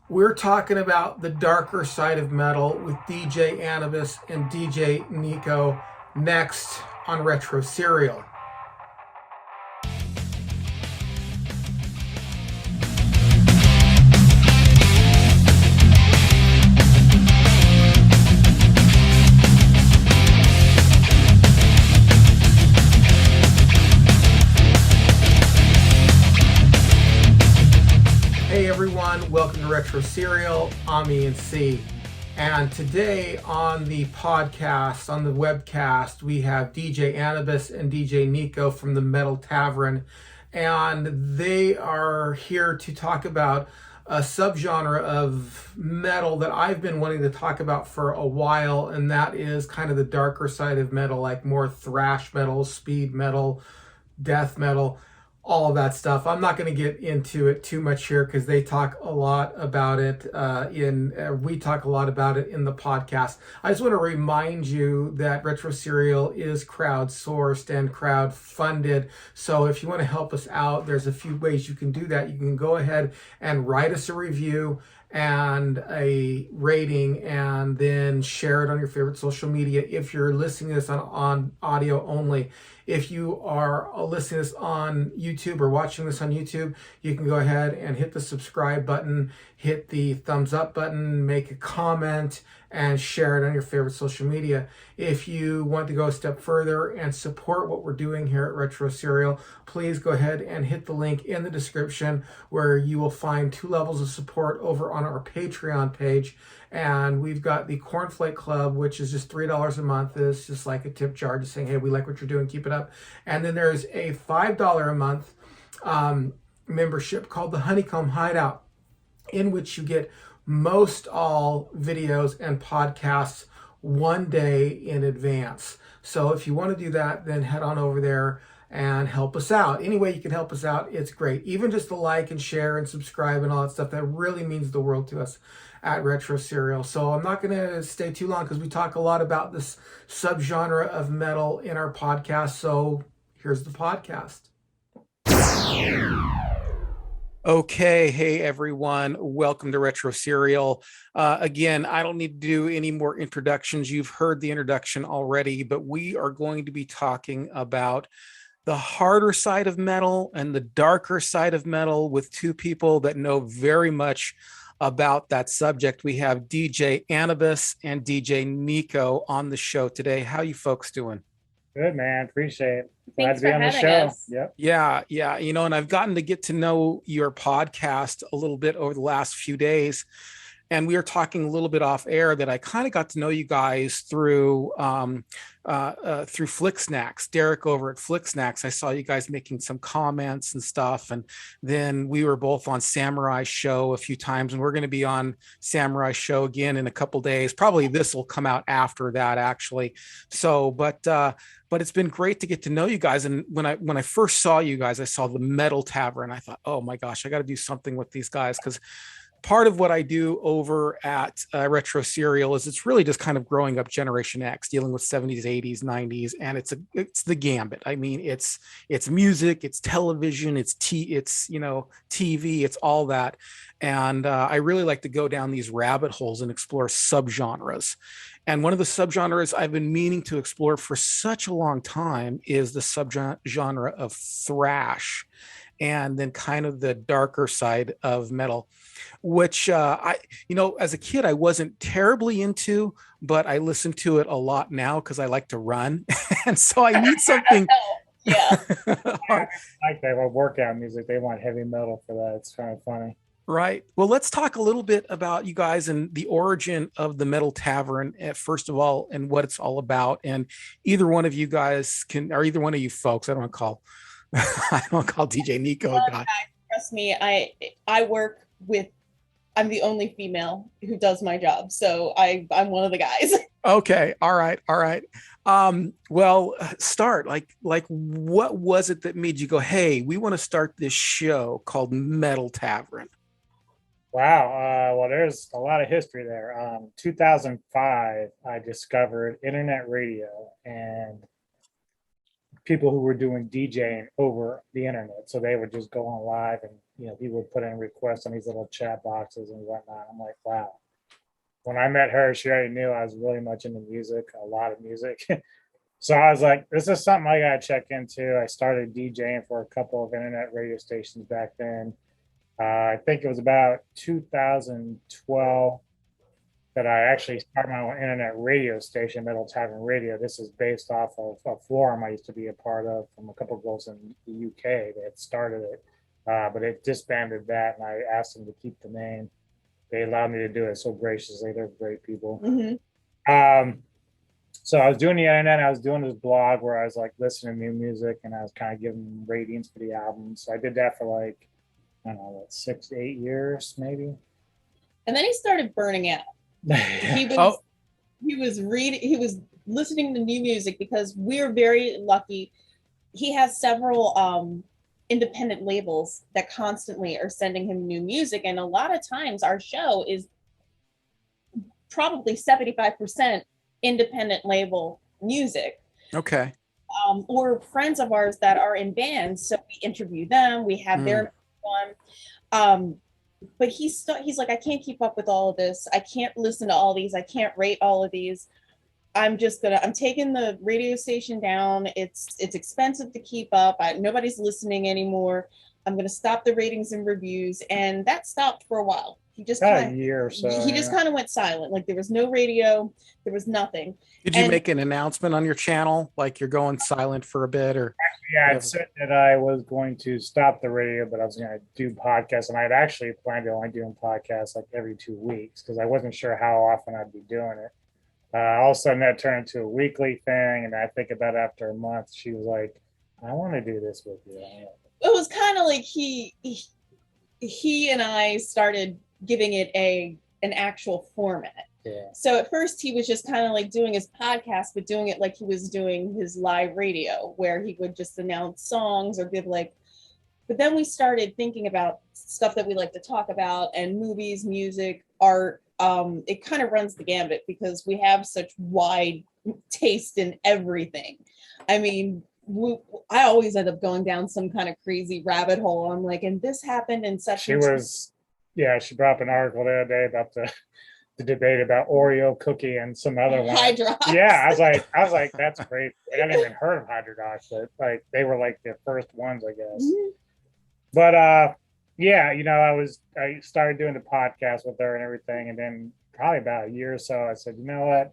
We're talking about the darker side of metal with DJ Anubis and DJ Neko next on Retro Serial. Hey everyone, welcome to Retro Serial. I'm Ian C. And today on the podcast, on the webcast, we have DJ Anubis and DJ Neko from the Metal Tavern. And they are here to talk about a subgenre of metal that I've been wanting to talk about for a while, and that is kind of the darker side of metal, like more thrash metal, speed metal, death metal, all of that stuff. I'm not going to get into it too much here because they talk a lot about it we talk a lot about it in the podcast. I just want to remind you that Retro Serial is crowdsourced and crowd funded. So if you want to help us out, there's a few ways you can do that. You can go ahead and write us a review and a rating, and then share it on your favorite social media if you're listening to this on audio only. If you are listening to this on YouTube or watching this on YouTube, you can go ahead and hit the subscribe button, hit the thumbs up button, make a comment, and share it on your favorite social media. If you want to go a step further and support what we're doing here at Retro Serial, please go ahead and hit the link in the description where you will find two levels of support over on our Patreon page. And we've got the Cornflake Club, which is just $3 a month. It's just like a tip jar, just saying, hey, we like what you're doing, keep it up. And then there's a $5 a month membership called the Honeycomb Hideout, in which you get most all videos and podcasts one day in advance. So if you want to do that, then head on over there and help us out. Any way you can help us out, it's great. Even just the like and share and subscribe and all that stuff, that really means the world to us at Retro Serial. So I'm not going to stay too long because we talk a lot about this subgenre of metal in our podcast. So here's the podcast. Okay, hey everyone, welcome to Retro Serial. Again, I don't need to do any more introductions. You've heard the introduction already, but we are going to be talking about the harder side of metal and the darker side of metal with two people that know very much about that subject. We have DJ Anubis and DJ Neko on the show today. How you folks doing? Good, man. Appreciate it. Glad Thanks to be for on the having show. us. Yep. Yeah. And I've gotten to get to know your podcast a little bit over the last few days. And we were talking a little bit off air that I kind of got to know you guys through Flick Snacks. Derek over at Flick Snacks, I saw you guys making some comments and stuff. And then we were both on Samurai Show a few times, and we're going to be on Samurai Show again in a couple days. Probably this will come out after that, actually. So, but it's been great to get to know you guys. And when I first saw you guys, I saw the Metal Tavern. I thought, oh my gosh, I got to do something with these guys, because part of what I do over at Retro Serial is it's really just kind of growing up Generation X, dealing with 70s, 80s, 90s, and it's the gambit. I mean, it's music, it's television, it's TV, it's all that, and I really like to go down these rabbit holes and explore subgenres. And one of the subgenres I've been meaning to explore for such a long time is the subgenre of thrash, and then kind of the darker side of metal, which as a kid, I wasn't terribly into, but I listen to it a lot now because I like to run. And so I need something. Yeah. Like they want workout music. They want heavy metal for that. It's kind of funny. Right. Well, let's talk a little bit about you guys and the origin of the Metal Tavern, first of all, and what it's all about. And either one of you guys or either one of you folks, I don't call DJ Neko a guy. Trust me, I work with. I'm the only female who does my job, so I'm one of the guys. Okay. All right. Well, start like what was it that made you go, hey, we want to start this show called Metal Tavern? Wow. Well, there's a lot of history there. 2005, I discovered internet radio and people who were doing DJing over the internet. So they would just go on live and people would put in requests on these little chat boxes and whatnot. I'm like, wow. When I met her, she already knew I was really much into music, a lot of music. So I was like, this is something I got to check into. I started DJing for a couple of internet radio stations back then. I think it was about 2012 that I actually started my own internet radio station, Metal Tavern Radio. This is based off of a forum I used to be a part of from a couple of girls in the UK that started it. But it disbanded that, and I asked them to keep the name. They allowed me to do it so graciously. They're great people. So I was doing the internet. I was doing this blog where I was like listening to new music, and I was kind of giving them ratings for the albums. So I did that for like, I don't know, 6 to 8 years, maybe. And then he started burning out. He was listening to new music because we're very lucky. He has several independent labels that constantly are sending him new music, and a lot of times our show is probably 75% independent label music. Okay. Or friends of ours that are in bands, so we interview them, we have their one. But he's like, I can't keep up with all of this. I can't listen to all these. I can't rate all of these. I'm taking the radio station down. It's expensive to keep up. Nobody's listening anymore. I'm going to stop the ratings and reviews. And that stopped for a while. He just a year or so. He just kind of went silent. Like there was no radio. There was nothing. Did you make an announcement on your channel? Like you're going silent for a bit, or? Yeah, I said that I was going to stop the radio, but I was going to do podcasts. And I'd actually planned to only doing podcasts like every 2 weeks because I wasn't sure how often I'd be doing it. All of a sudden that turned into a weekly thing. And I think about after a month, she was like, I want to do this with you. It was kind of like he and I started giving it an actual format. Yeah. So at first he was just kind of like doing his podcast, but doing it like he was doing his live radio, where he would just announce songs or give like, but then we started thinking about stuff that we like to talk about, and movies, music, art. It kind of runs the gambit because we have such wide taste in everything. I mean, I always end up going down some kind of crazy rabbit hole. I'm like, and this happened in such. She brought up an article the other day about the debate about Oreo cookie and some other one. Hydrox. Yeah, I was like, that's great. I hadn't even heard of Hydrox, but like they were like the first ones, I guess. Mm-hmm. But yeah, I started doing the podcast with her and everything, and then probably about a year or so, I said, you know what?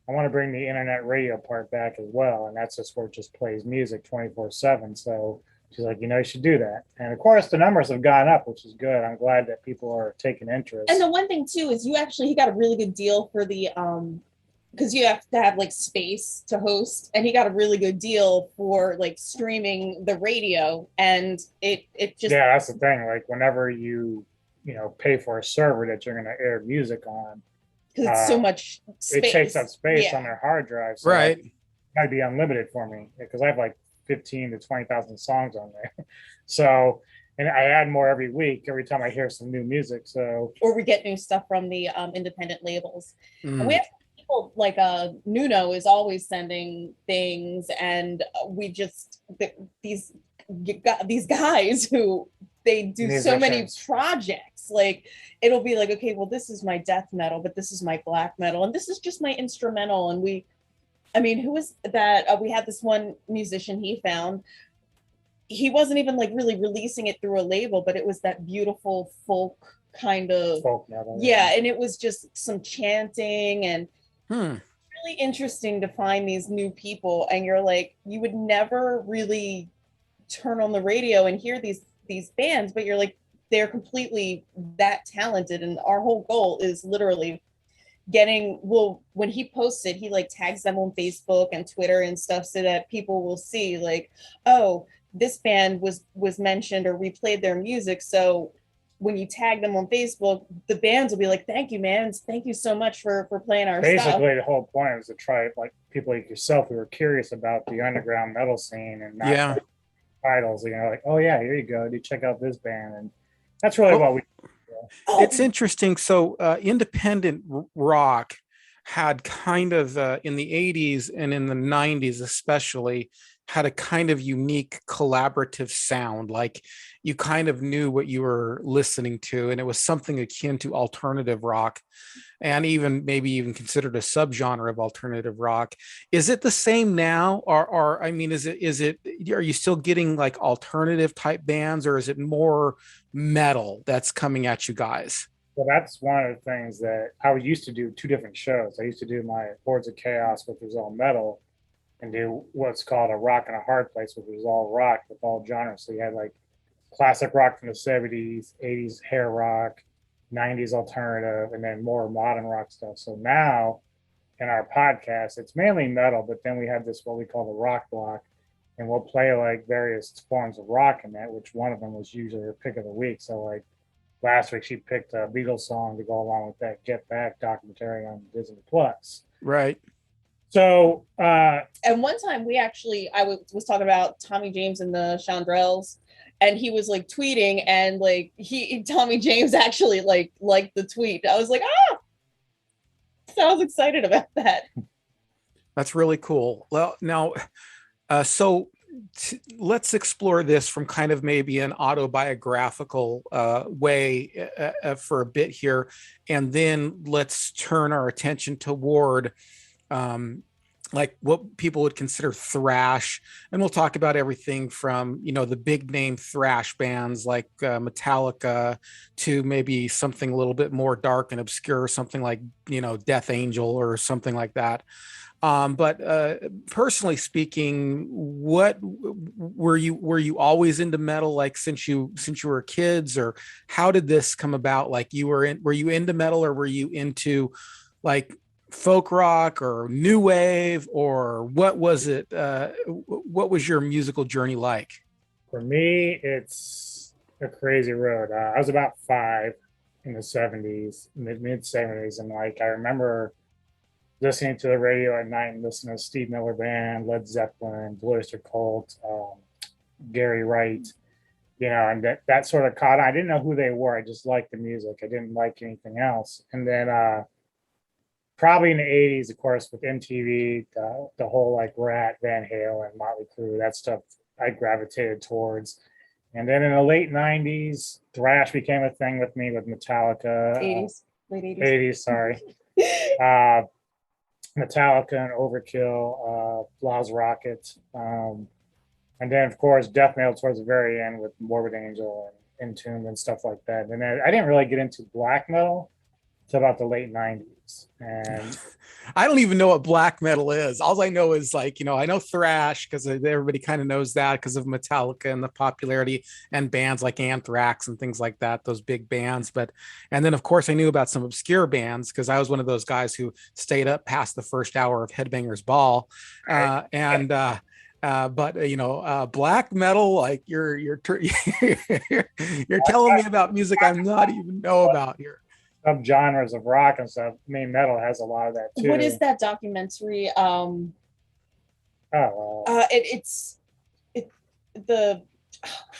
I want to bring the internet radio part back as well, and that's just where it just plays music 24/7. So she's like, you should do that. And of course, the numbers have gone up, which is good. I'm glad that people are taking interest. And the one thing too is he got a really good deal for the because you have to have like space to host, and he got a really good deal for like streaming the radio, and it just that's the thing. Like whenever you pay for a server that you're going to air music on, because it's so much space. It takes up space on their hard drive. So right. It's got to be unlimited for me because I have like 15 to 20,000 songs on there. So, and I add more every week, every time I hear some new music. So, or we get new stuff from the independent labels. And we have people like Nuno is always sending things, and we just these guys who they do so many projects. Like it'll be like, okay, well, this is my death metal, but this is my black metal, and this is just my instrumental. And who was that? We had this one musician he found. He wasn't even like really releasing it through a label, but it was that beautiful folk kind of folk metal. Yeah, and it was just some chanting and really interesting to find these new people. And you're like, you would never really turn on the radio and hear these bands, but you're like, they're completely that talented. And our whole goal is literally when he posts it, he like tags them on Facebook and Twitter and stuff so that people will see like, oh, this band was mentioned or we played their music. So when you tag them on Facebook, the bands will be like, thank you, man. Thank you so much for playing our stuff. Basically, the whole point was to try like people like yourself who were curious about the underground metal scene and not like titles, like, oh yeah, here you go. You check out this band. And that's really what we do. It's interesting. So independent rock had kind of in the 80s and in the 90s especially had a kind of unique collaborative sound. Like you kind of knew what you were listening to, and it was something akin to alternative rock, and even maybe even considered a subgenre of alternative rock. Is it the same now, or I mean, is it are you still getting like alternative type bands, or is it more metal that's coming at you guys? Well, that's one of the things that I used to do two different shows. I used to do my Hordes of Chaos, which was all metal, and do what's called a rock and a hard place, which was all rock with all genres. So you had like classic rock from the 70s, 80s hair rock, 90s alternative, and then more modern rock stuff. So now in our podcast, it's mainly metal, but then we have this what we call the rock block, and we'll play like various forms of rock in that, which one of them was usually her pick of the week. So like last week she picked a Beatles song to go along with that Get Back documentary on Disney Plus. Right. So and one time I was talking about Tommy James and the Chandrels, and he was like tweeting, and like Tommy James actually liked the tweet. I was like, so I was excited about that. That's really cool. Well, now, let's explore this from kind of maybe an autobiographical way for a bit here, and then let's turn our attention toward like what people would consider thrash, and we'll talk about everything from the big name thrash bands like Metallica to maybe something a little bit more dark and obscure, something like Death Angel or something like that. But personally speaking, what were you always into metal, like since you were kids, or how did this come about? Like were you into metal, or were you into like folk rock or new wave, or what was it? What was your musical journey like? For me, it's a crazy road. I was about 5 in the 70s, mid 70s, and like I remember listening to the radio at night and listening to Steve Miller Band, Led Zeppelin, Blue Oyster Cult, Gary Wright, and that sort of caught on. I didn't know who they were. I just liked the music. I didn't like anything else. And then probably in the 80s, of course, with MTV, the whole like Rat, Van Halen, Motley Crue, that stuff I gravitated towards. And then in the late 90s, thrash became a thing with me with Metallica. 80s, late 80s. 80s, sorry. Metallica and Overkill, Blah's Rocket. And then, of course, death metal towards the very end with Morbid Angel and Entombed and stuff like that. And then I didn't really get into black metal until about the late 90s. And I don't even know what black metal is. All I know is like, I know thrash because everybody kind of knows that because of Metallica and the popularity and bands like Anthrax and things like that, those big bands. And then of course I knew about some obscure bands because I was one of those guys who stayed up past the first hour of Headbangers Ball. But black metal, like you're telling me about music I'm not even know about here. Some genres of rock and stuff. I mean, metal has a lot of that too. What is that documentary? It's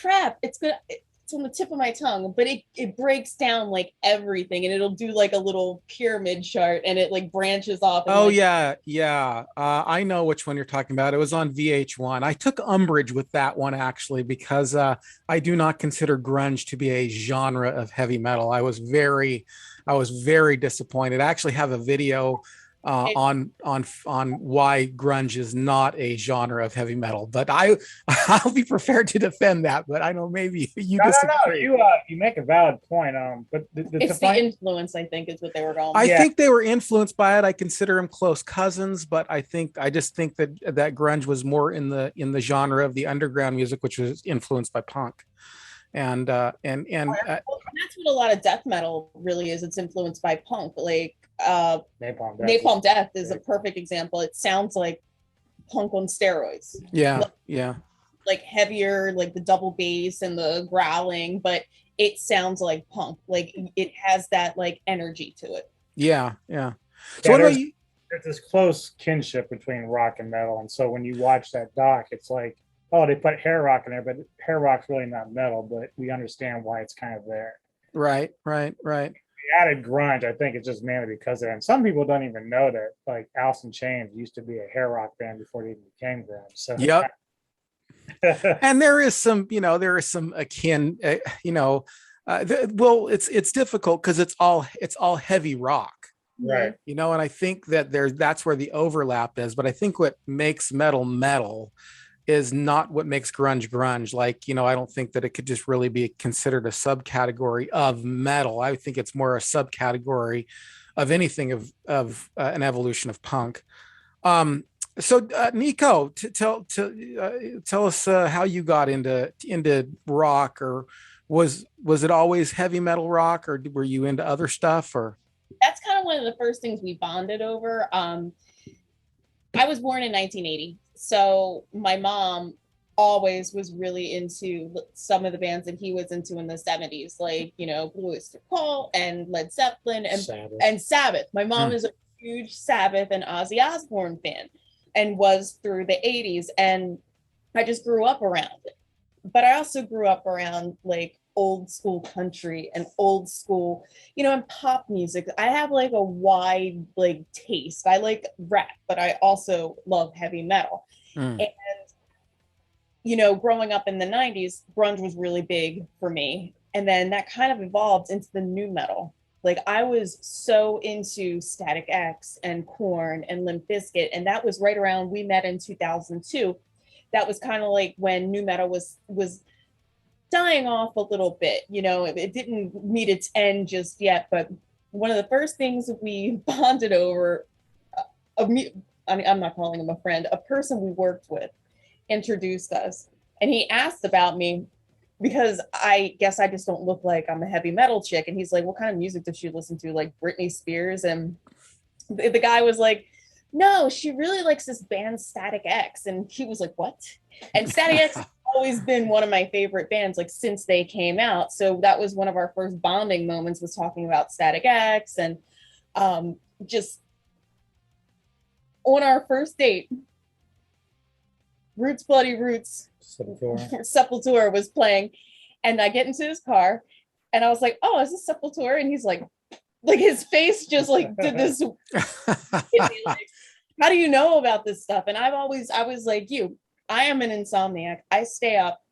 crap. It's on the tip of my tongue, but it breaks down like everything, and it'll do like a little pyramid chart, and it like branches off. Yeah. I know which one you're talking about. It was on VH1. I took umbrage with that one actually because I do not consider grunge to be a genre of heavy metal. I was very disappointed. I actually have a video on why grunge is not a genre of heavy metal, but I'll be prepared to defend that. But I know maybe you disagree. No. You make a valid point. But it's the influence, I think, is what they were going. I think they were influenced by it. I consider them close cousins, but I just think that grunge was more in the genre of the underground music, which was influenced by punk. And that's what a lot of death metal really is. It's influenced by punk. Like Napalm Death is a perfect example. It sounds like punk on steroids. Yeah. Like heavier, like the double bass and the growling, but it sounds like punk. Like it has that like energy to it. Yeah. So what about you? There's this close kinship between rock and metal, and so when you watch that doc, it's like, oh, they put hair rock in there, but hair rock's really not metal, but we understand why it's kind of there. Right. The added grunge, I think it's just mainly because of it. And some people don't even know that, like Alice in Chains used to be a hair rock band before they even became grunge. So And there is some, there is some akin, well, it's difficult because it's all heavy rock. Right. And I think that that's where the overlap is. But I think what makes metal is not what makes grunge. Like, I don't think that it could just really be considered a subcategory of metal. I think it's more a subcategory of anything of an evolution of punk. So Neko, tell us how you got into rock, or was it always heavy metal rock, or were you into other stuff? Or that's kind of one of the first things we bonded over. I was born in 1980, so my mom always was really into some of the bands that he was into in the 70s, like Blue Oyster Cult and Led Zeppelin and Sabbath. My mom is a huge Sabbath and Ozzy Osbourne fan, and was through the 80s, and I just grew up around it. But I also grew up around like old school country and old school, and pop music. I have like a wide like taste. I like rap, but I also love heavy metal. And growing up in the 90s, grunge was really big for me. And then that kind of evolved into the new metal. Like I was so into Static X and Korn and Limp Bizkit, and that was right around, we met in 2002. That was kind of like when new metal was dying off a little bit. It didn't meet its end just yet, but one of the first things that we bonded over, I'm not calling him a friend, a person we worked with introduced us, and he asked about me because I guess I just don't look like I'm a heavy metal chick. And he's like, what kind of music does she listen to? Like Britney Spears? And the guy was like, no, she really likes this band Static X. And he was like, what? And Static X has always been one of my favorite bands, like since they came out. So that was one of our first bonding moments, was talking about Static X. And just on our first date, Roots Bloody Roots Sepultura was playing, and I get into his car and I was like, oh, is this Sepultura? And he's like his face just like did this like, how do you know about this stuff? And I was like, I am an insomniac. I stay up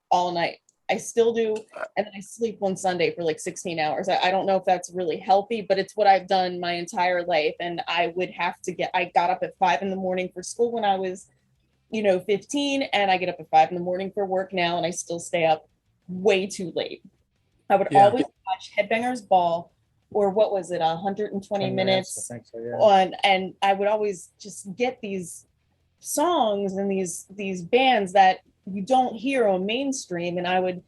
all night. I still do. And then I sleep on Sunday for like 16 hours. I don't know if that's really healthy, but it's what I've done my entire life. And I got up at 5 a.m. for school when I was 15, and I get up at 5 a.m. for work now, and I still stay up way too late. I would always watch Headbangers Ball, or what was it, 120 minutes, I think so, yeah. On, and I would always just get these songs and these bands that you don't hear on mainstream, and I would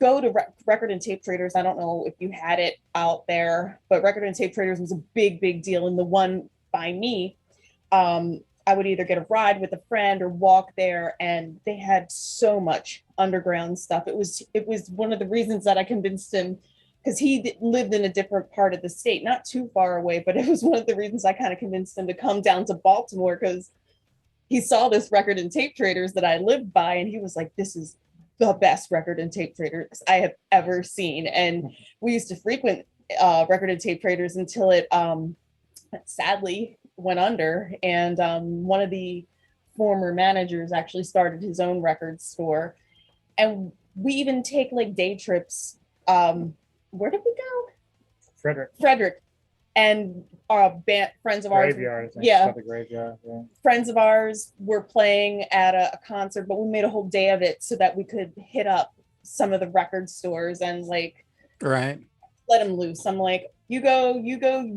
go to Record and Tape Traders. I don't know if you had it out there, but Record and Tape Traders was a big deal, and the one by me, I would either get a ride with a friend or walk there, and they had so much underground stuff. It was one of the reasons that I convinced him, because he lived in a different part of the state, not too far away, but it was one of the reasons I kind of convinced him to come down to Baltimore, because he saw this Record and Tape Traders that I lived by, and he was like, this is the best Record and Tape Traders I have ever seen. And we used to frequent Record and Tape Traders until it sadly went under, and one of the former managers actually started his own record store, and we even take like day trips. Where did we go? Frederick, and friends of ours, the graveyard, friends of ours were playing at a concert, but we made a whole day of it so that we could hit up some of the record stores and like let them loose. I'm like, you go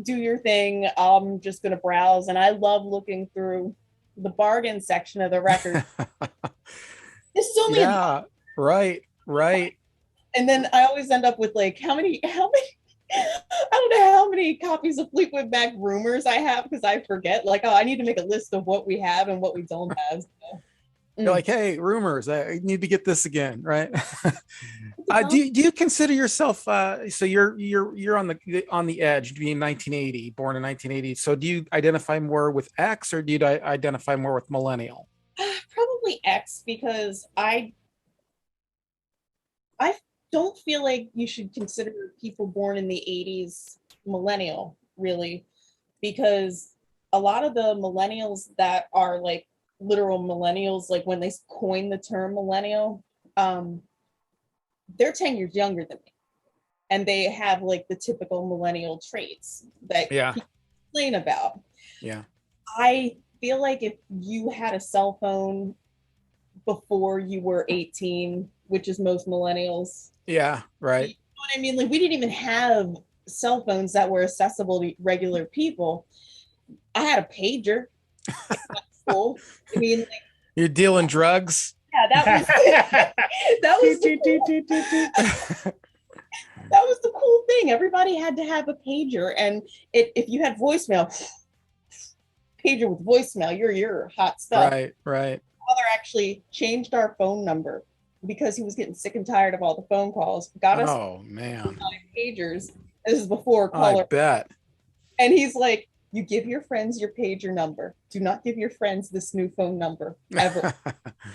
do your thing. I'm just going to browse. And I love looking through the bargain section of the record. This is only right. And then I always end up with like, how many, I don't know how many copies of Fleetwood Mac Rumors I have, because I forget. Like, I need to make a list of what we have and what we don't have. So. You're like, hey, Rumors, I need to get this again, right? Do you consider yourself? So you're on the edge, being 1980, born in 1980. So do you identify more with X, or do you identify more with millennial? Probably X, because I don't feel like you should consider people born in the 80s millennial, really, because a lot of the millennials that are like literal millennials, like when they coined the term millennial, they're 10 years younger than me. And they have like the typical millennial traits that people complain about. Yeah. I feel like if you had a cell phone before you were 18, which is most millennials. Yeah, right. You know what I mean? Like we didn't even have cell phones that were accessible to regular people. I had a pager. Cool. I mean, like, you're dealing drugs. Yeah, that was that was the cool thing. Everybody had to have a pager, and if you had voicemail, pager with voicemail, you're hot stuff. Right. Father actually changed our phone number because he was getting sick and tired of all the phone calls. Got us pagers. This is before caller. I bet. And he's like, you give your friends your pager number. Do not give your friends this new phone number ever.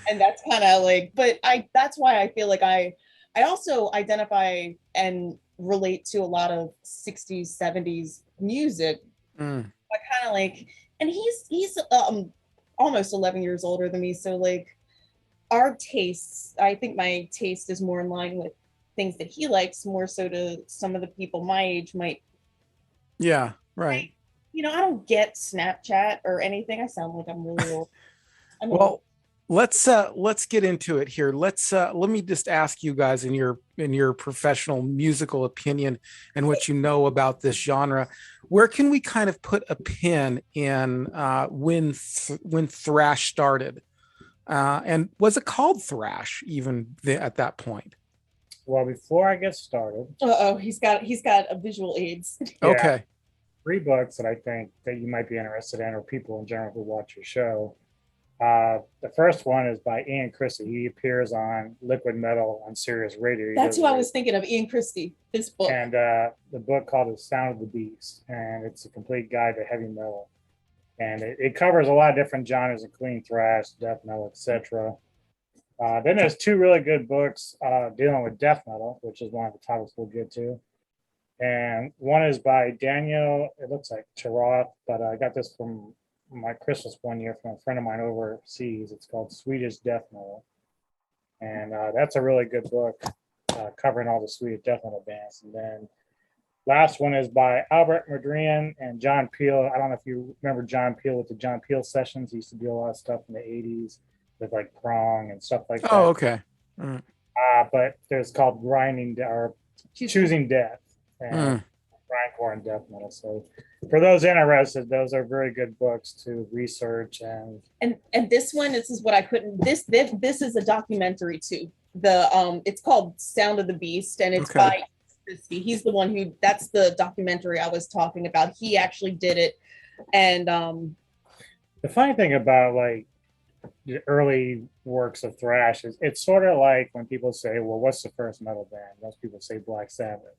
And that's kind of like, but that's why I feel like I also identify and relate to a lot of 60s, 70s music. I kind of like, and he's almost 11 years older than me. So like our tastes, I think my taste is more in line with things that he likes, more so to some of the people my age might. Yeah, right. You know, I don't get Snapchat or anything. I sound like I'm really old. Well, let's get into it here. Let me just ask you guys in your professional musical opinion and what you know about this genre, where can we kind of put a pin in when thrash started? And was it called thrash even at that point? Well, before I get started. He's got a visual aids. Yeah. Okay. 3 books that I think that you might be interested in, or people in general who watch your show. The first one is by Ian Christie. He appears on Liquid Metal on Sirius Radio. That's who I was thinking of, Ian Christie, this book. And the book called The Sound of the Beast, and it's a complete guide to heavy metal. And it covers a lot of different genres, including thrash, death metal, etc. Then there's 2 really good books dealing with death metal, which is one of the topics we'll get to. And one is by Daniel, it looks like Taroth, but I got this from my Christmas one year from a friend of mine overseas. It's called Swedish Death Metal. And that's a really good book covering all the Swedish death metal bands. And then last one is by Albert Madrian and John Peel. I don't know if you remember John Peel with the John Peel sessions. He used to do a lot of stuff in the 80s with like Prong and stuff like that. Oh, okay. But there's called Choosing Death. And grindcore and death metal. So for those interested, those are very good books to research. And this one, this is what I couldn't. This is a documentary too. It's called Sound of the Beast, and it's by Christie. He's the one who. That's the documentary I was talking about. He actually did it, and the funny thing about like the early works of thrash is it's sort of like when people say, "Well, what's the first metal band?" Most people say Black Sabbath.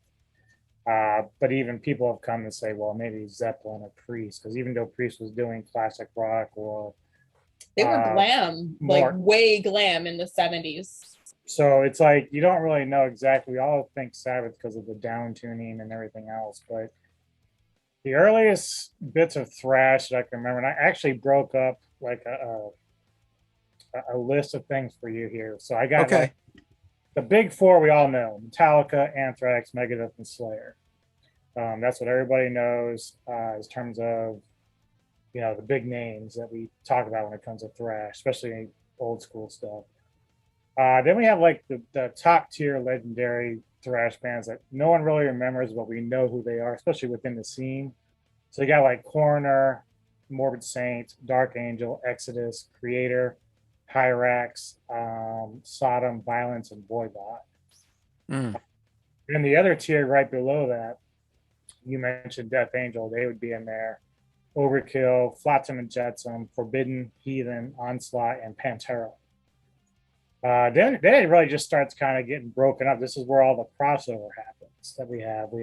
But even people have come and say, well, maybe Zeppelin or Priest, because even though Priest was doing classic rock or they were glam, like way glam in the 70s. So it's like you don't really know exactly. We all think Sabbath because of the down tuning and everything else, but the earliest bits of thrash that I can remember, and I actually broke up like a list of things for you here. So I got like, the big 4 we all know: Metallica, Anthrax, Megadeth, and Slayer. That's what everybody knows in terms of, you know, the big names that we talk about when it comes to thrash, especially old school stuff. Then we have like the top tier legendary thrash bands that no one really remembers, but we know who they are, especially within the scene. So you got like Coroner, Morbid Saint, Dark Angel, Exodus, Creator, Hyrax, Sodom, Violence, and Voivod. And the other tier right below that, you mentioned Death Angel, they would be in there. Overkill, Flotsam and Jetsam, Forbidden, Heathen, Onslaught, and Pantera. Then it really just starts kind of getting broken up. This is where all the crossover happens that we have. We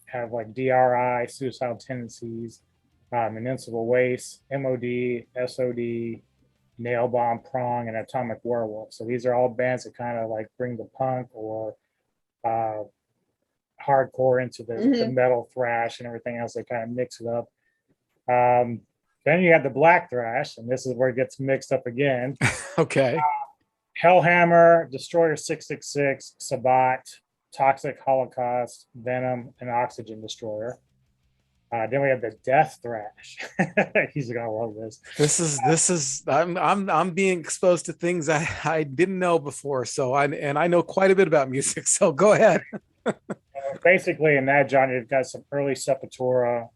have like DRI, Suicidal Tendencies, Municipal Waste, MOD, SOD, Nail Bomb, Prong, and Atomic Werewolf. So these are all bands that kind of like bring the punk or hardcore into the metal thrash and everything else. They kind of mix it up. Then Then you have the Black Thrash, and this is where it gets mixed up again. Okay. Hellhammer, Destroyer 666, Sabat, Toxic Holocaust, Venom, and Oxygen Destroyer. Then we have the Death Thrash. He's gonna love this. This is I'm being exposed to things I didn't know before. So I know quite a bit about music. So go ahead. Basically, in that genre, you've got some early Sepultura,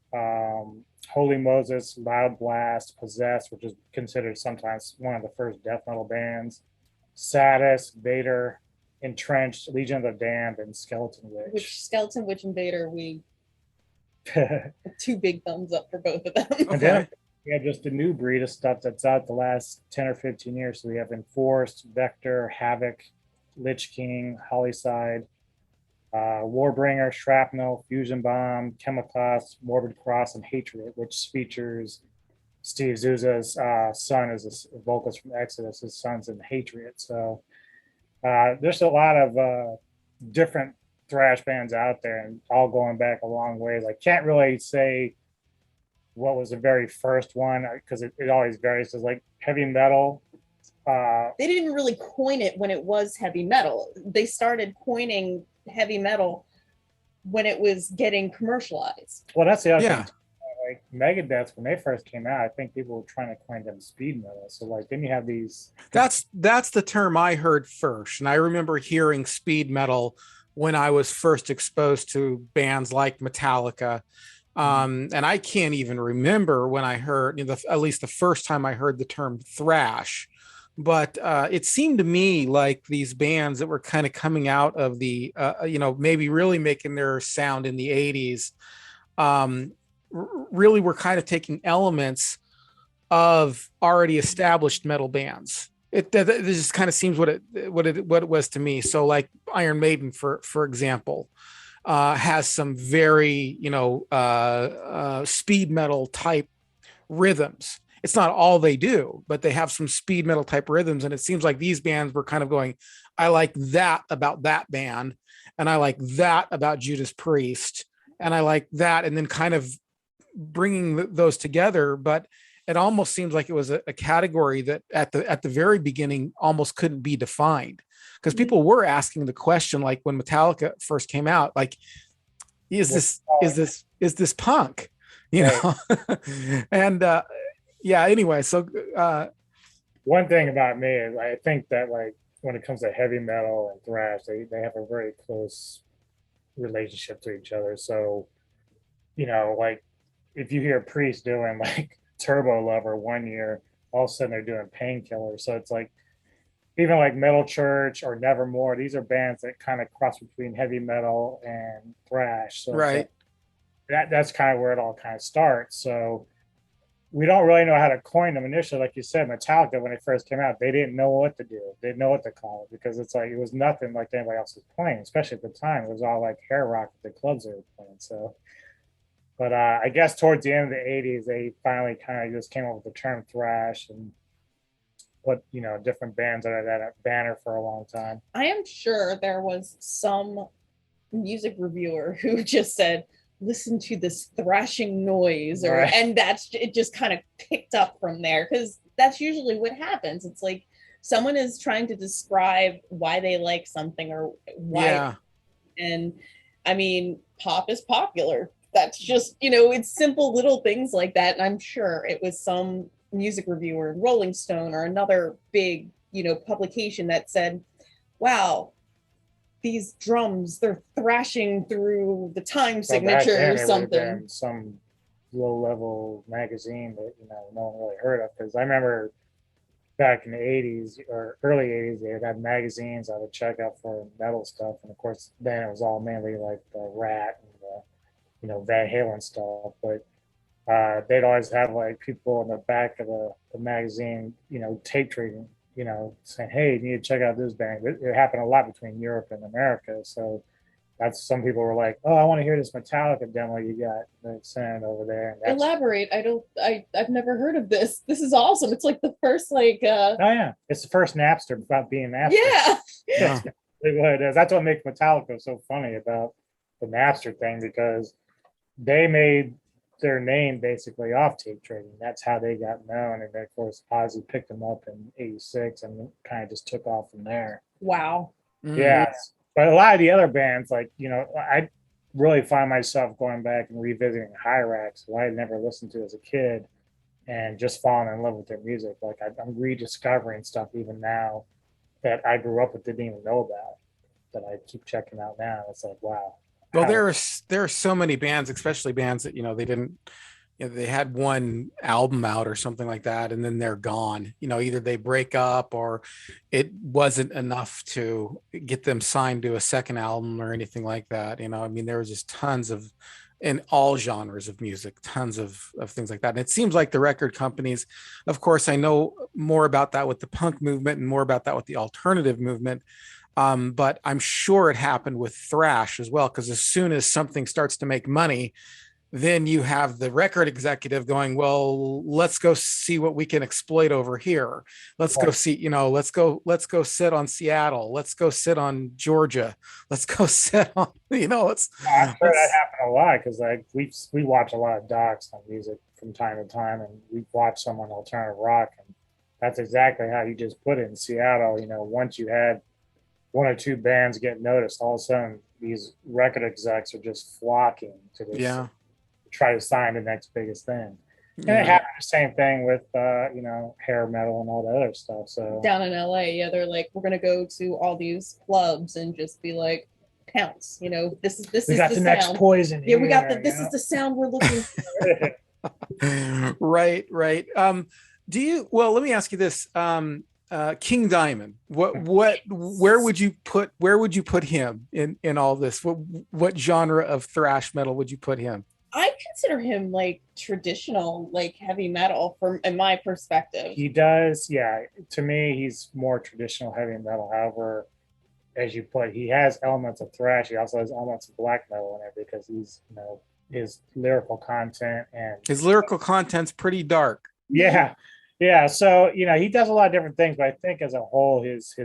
Holy Moses, Loud Blast, Possessed, which is considered sometimes one of the first death metal bands, Sadist, Vader, Entrenched, Legion of the Damned, and Skeleton Witch. Which Skeleton Witch and Vader, we two big thumbs up for both of them. And then we have just a new breed of stuff that's out the last 10 or 15 years. So we have Enforced, Vector, Havoc, Lich King, Hollyside, Warbringer, Shrapnel, Fusion Bomb, Chemicloss, Morbid Cross, and Hatred, which features Steve Zuza's son as a vocalist from Exodus. His son's in Hatred. So there's a lot of different thrash bands out there, and all going back a long ways. I can't really say what was the very first one because it always varies. It's like heavy metal. They didn't really coin it when it was heavy metal. They started coining heavy metal when it was getting commercialized. Well, that's the other thing. Like Megadeth, when they first came out, I think people were trying to coin them speed metal. So like then you have these. That's the term I heard first, and I remember hearing speed metal when I was first exposed to bands like Metallica. And I can't even remember when I heard, at least the first time I heard the term thrash. But it seemed to me like these bands that were kind of coming out of the, maybe really making their sound in the 80s, really were kind of taking elements of already established metal bands. It just kind of seems what it was to me. So like Iron Maiden, for example, has some very speed metal type rhythms. It's not all they do, but they have some speed metal type rhythms, and it seems like these bands were kind of going, I like that about that band, and I like that about Judas Priest, and I like that, and then kind of bringing those together. But it almost seems like it was a category that at the very beginning almost couldn't be defined, because people were asking the question, like when Metallica first came out, like, is this punk, and anyway, so one thing about me is I think that like when it comes to heavy metal and thrash, they have a very close relationship to each other. So like if you hear Priest doing like Turbo Lover one year, all of a sudden they're doing Painkiller. So it's like even like Metal Church or Nevermore, these are bands that kind of cross between heavy metal and thrash. So right, that's kind of where it all kind of starts. So we don't really know how to coin them initially. Like you said, Metallica, when it first came out, they didn't know what to do. They didn't know what to call it, because it's like it was nothing like anybody else was playing, especially at the time. It was all like hair rock at the clubs they were playing. So but I guess towards the end of the 80s, they finally kind of just came up with the term thrash and put, different bands under that banner for a long time. I am sure there was some music reviewer who just said, listen to this thrashing noise, or right. And it just kind of picked up from there, because that's usually what happens. It's like someone is trying to describe why they like something or why. Yeah. And I mean, pop is popular. That's just, it's simple little things like that. And I'm sure it was some music reviewer in Rolling Stone or another big, publication that said, wow, these drums, they're thrashing through the time signature or something. Some low-level magazine that, no one really heard of. Because I remember back in the 80s or early 80s, they would have magazines I would check out for metal stuff. And of course, then it was all mainly like the Rat and the, Van Halen stuff. But they'd always have like people in the back of the magazine, tape trading, saying, hey, you need to check out this band. It happened a lot between Europe and America. So that's, some people were like, oh, I want to hear this Metallica demo you got. They sent it over there. And elaborate. I've never heard of this. This is awesome. It's like the first oh yeah, it's the first Napster without being Napster. Yeah. That's what it is. That's what makes Metallica so funny about the Napster thing, because they made their name basically off tape trading. That's how they got known. And then of course Ozzy picked them up in '86 and kind of just took off from there. Wow. Yeah. But a lot of the other bands, like, I really find myself going back and revisiting Hyrax, who I had never listened to as a kid, and just falling in love with their music. Like I'm rediscovering stuff even now that I grew up with, didn't even know about, that I keep checking out now. It's like, wow. Well, there are so many bands, especially bands that they didn't, they had one album out or something like that, and then they're gone. Either they break up or it wasn't enough to get them signed to a second album or anything like that. I mean, there was just tons of, in all genres of music, tons of things like that. And it seems like the record companies, of course, I know more about that with the punk movement and more about that with the alternative movement. But I'm sure it happened with thrash as well, because as soon as something starts to make money, then you have the record executive going, well, let's go see what we can exploit over here. Let's go see, let's go sit on Seattle. Let's go sit on Georgia. Let's go sit on, I'm sure that happened a lot, because like we watch a lot of docs on music from time to time, and we've watched some on alternative rock, and that's exactly how you just put it in Seattle. Once you had one or two bands get noticed, all of a sudden these record execs are just flocking to this, try to sign the next biggest thing. And it happened the same thing with hair metal and all the other stuff. So down in LA, they're like, we're gonna go to all these clubs and just be like, counts. This is we got the next sound. Poison. Yeah, we got this is the sound we're looking for. Right. Well, let me ask you this. King Diamond, where would you put him in all this? What genre of thrash metal would you put him? I consider him like traditional, like heavy metal in my perspective. He does, yeah. To me, he's more traditional heavy metal. However, as you put, he has elements of thrash. He also has elements of black metal in it, because he's, his lyrical content and his lyrical content's pretty dark. Yeah. So, he does a lot of different things, but I think as a whole, his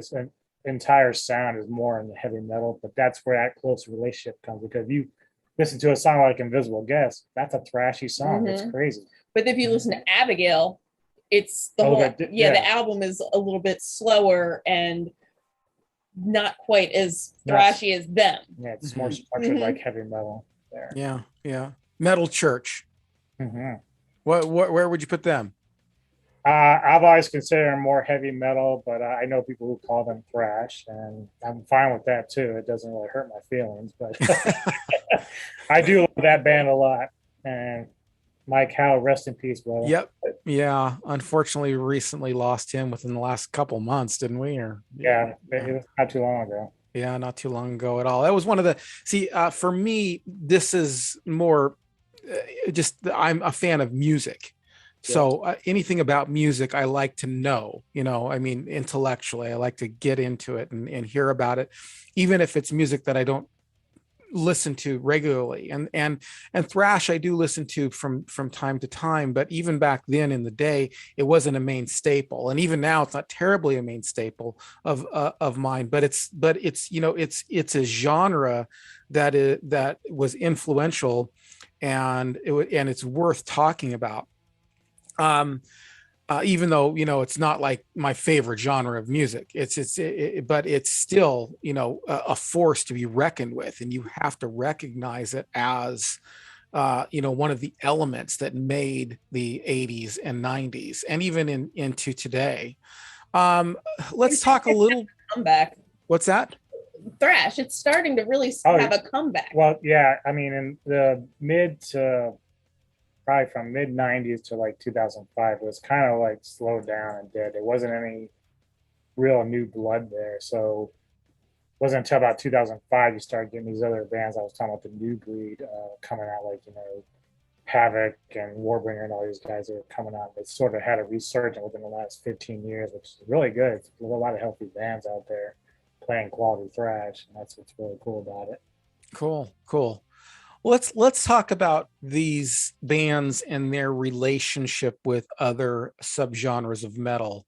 entire sound is more in the heavy metal. But that's where that close relationship comes, because you listen to a song like Invisible Guest, that's a thrashy song. It's crazy. But if you listen to Abigail, it's the album is a little bit slower and not quite as thrashy as them. Yeah, it's more structured like heavy metal there. Yeah. Metal Church. Where would you put them? I've always considered them more heavy metal, but I know people who call them thrash, and I'm fine with that too. It doesn't really hurt my feelings, but I do love that band a lot. And Mike Howe, rest in peace, brother. Yep. Yeah. Unfortunately, we recently lost him within the last couple months, didn't we? It was not too long ago. Yeah, not too long ago at all. That was one of the, for me, this is more I'm a fan of music. So anything about music, I like to know, I mean, intellectually, I like to get into it and hear about it, even if it's music that I don't listen to regularly. And thrash, I do listen to from time to time, but even back then in the day, it wasn't a main staple. And even now, it's not terribly a main staple of mine, but it's a genre that was influential, and it's worth talking about. Even though, it's not like my favorite genre of music, but it's still, a force to be reckoned with. And you have to recognize it as, one of the elements that made the 80s and 90s and even into today. Let's talk a little comeback. What's that? Thrash. It's starting to really have a comeback. Well, yeah. I mean, in the probably from mid 90s to like 2005, it was kind of like slowed down and dead. There wasn't any real new blood there. So it wasn't until about 2005 you started getting these other bands. I was talking about the new breed coming out, like, Havoc and Warbringer and all these guys that are coming out. They sort of had a resurgence within the last 15 years, which is really good. There's a lot of healthy bands out there playing quality thrash, and that's what's really cool about it. Cool. Let's talk about these bands and their relationship with other subgenres of metal.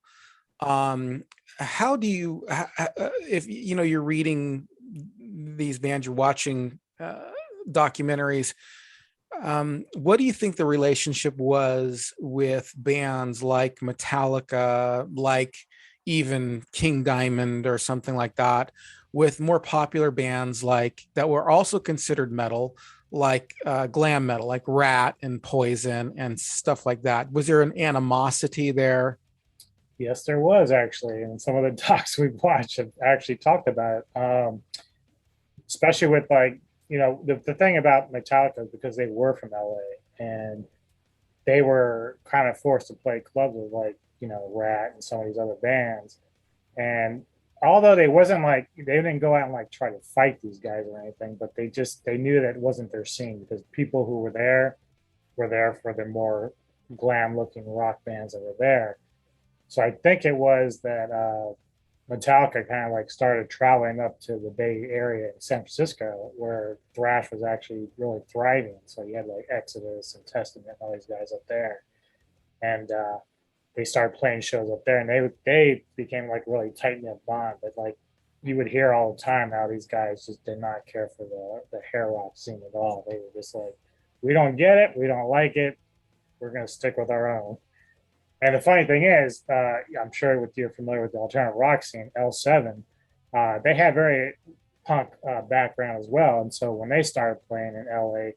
How do you, if you're reading these bands, you're watching documentaries, What do you think the relationship was with bands like Metallica, like even King Diamond or something like that, with more popular bands like that were also considered metal, like glam metal, like Rat and Poison and stuff like that? Was there an animosity there? Yes, there was actually, and some of the docs we watched have actually talked about it. Especially with like, the thing about Metallica is because they were from LA and they were kind of forced to play clubs with like, Rat and some of these other bands. And although they wasn't like, they didn't go out and like try to fight these guys or anything, but they knew that it wasn't their scene because people who were there for the more glam looking rock bands that were there. So I think it was that Metallica kind of like started traveling up to the Bay Area in San Francisco, where thrash was actually really thriving. So you had like Exodus and Testament and all these guys up there, and they started playing shows up there, and they became like really tight knit bond. But like you would hear all the time how these guys just did not care for the hair rock scene at all. They were just like, we don't get it, we don't like it, we're gonna stick with our own. And the funny thing is, I'm sure you're familiar with the alternative rock scene, L7. They had very punk background as well. And so when they started playing in LA,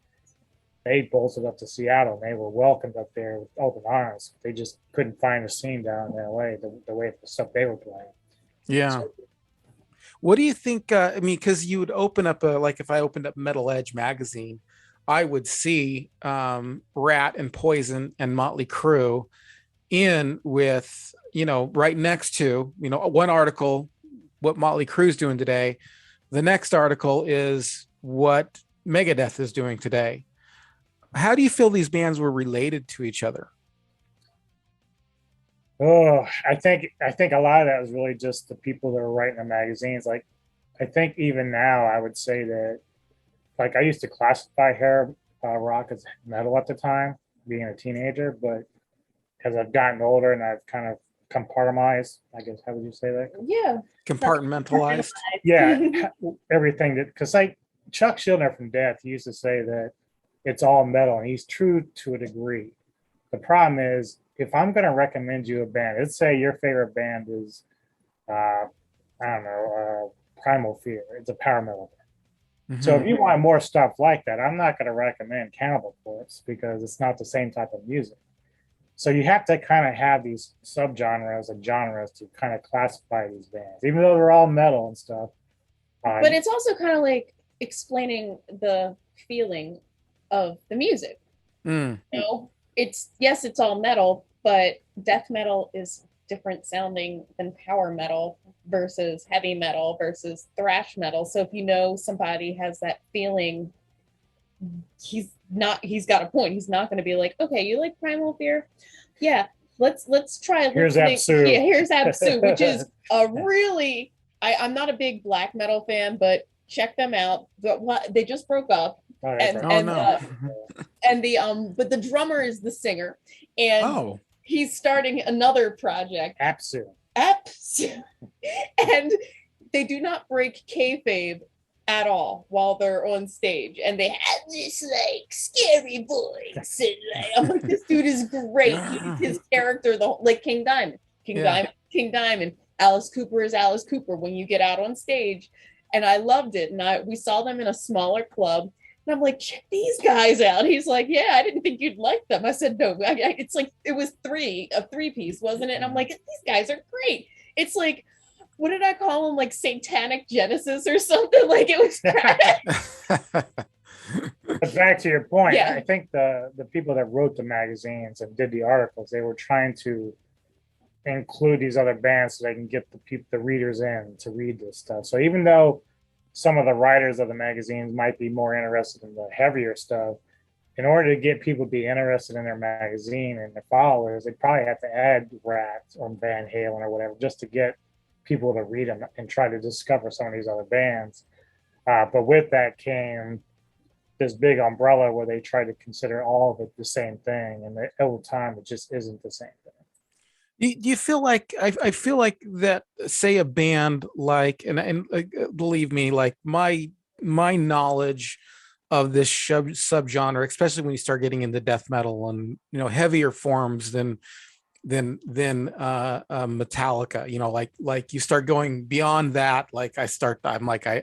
they bolted up to Seattle and they were welcomed up there with open arms. They just couldn't find a scene down in LA the way the stuff they were playing. Yeah. So, What do you think? I mean, because you would open up like if I opened up Metal Edge magazine, I would see Rat and Poison and Motley Crue in with, right next to, one article, what Motley Crue's doing today. The next article is what Megadeth is doing today. How do you feel these bands were related to each other? Oh, I think a lot of that was really just the people that were writing the magazines. Like, I think even now I would say that, like, I used to classify hair rock as metal at the time, being a teenager, but as I've gotten older and I've kind of compartmentalized, I guess, how would you say that? Yeah. Compartmentalized. Yeah, everything that, because like Chuck Schuldiner from Death, he used to say that it's all metal, and he's true to a degree. The problem is, if I'm going to recommend you a band, let's say your favorite band is, I don't know, Primal Fear. It's a power metal band. So if you want more stuff like that, I'm not going to recommend Cannibal Corpse because it's not the same type of music. So you have to kind of have these subgenres and genres to kind of classify these bands, even though they're all metal and stuff. But it's also kind of like explaining the feeling of the music. It's all metal, but death metal is different sounding than power metal versus heavy metal versus thrash metal. So if somebody has that feeling, he's got a point. He's not going to be like, okay, you like Primal Fear? Yeah, let's try. Here's Absu. Yeah, here's Absu, which is a really, I'm not a big black metal fan, but check them out. They just broke up. But the drummer is the singer, and he's starting another project. Absu. And they do not break kayfabe at all while they're on stage, and they have this like scary voice, and I'm like, this dude is great. His character, like King Diamond. Alice Cooper is Alice Cooper when you get out on stage, and I loved it. And we saw them in a smaller club, and I'm like, check these guys out. He's like, yeah, I didn't think you'd like them. I said, no, it's like it was a three-piece, wasn't it? And I'm like, these guys are great. It's like, what did I call them? Like Satanic Genesis or something? Like it was crap. But back to your point, Yeah. I think the people that wrote the magazines and did the articles, they were trying to include these other bands so they can get the readers in to read this stuff. So even though some of the writers of the magazines might be more interested in the heavier stuff, in order to get people to be interested in their magazine and their followers, they probably have to add Rat or Van Halen or whatever just to get people to read them and try to discover some of these other bands. But with that came this big umbrella where they try to consider all of it the same thing, and over time it just isn't the same thing. Do you feel like I feel like that, say a band like, and believe me, like my knowledge this subgenre, especially when you start getting into death metal and heavier forms than Metallica. Like you start going beyond that.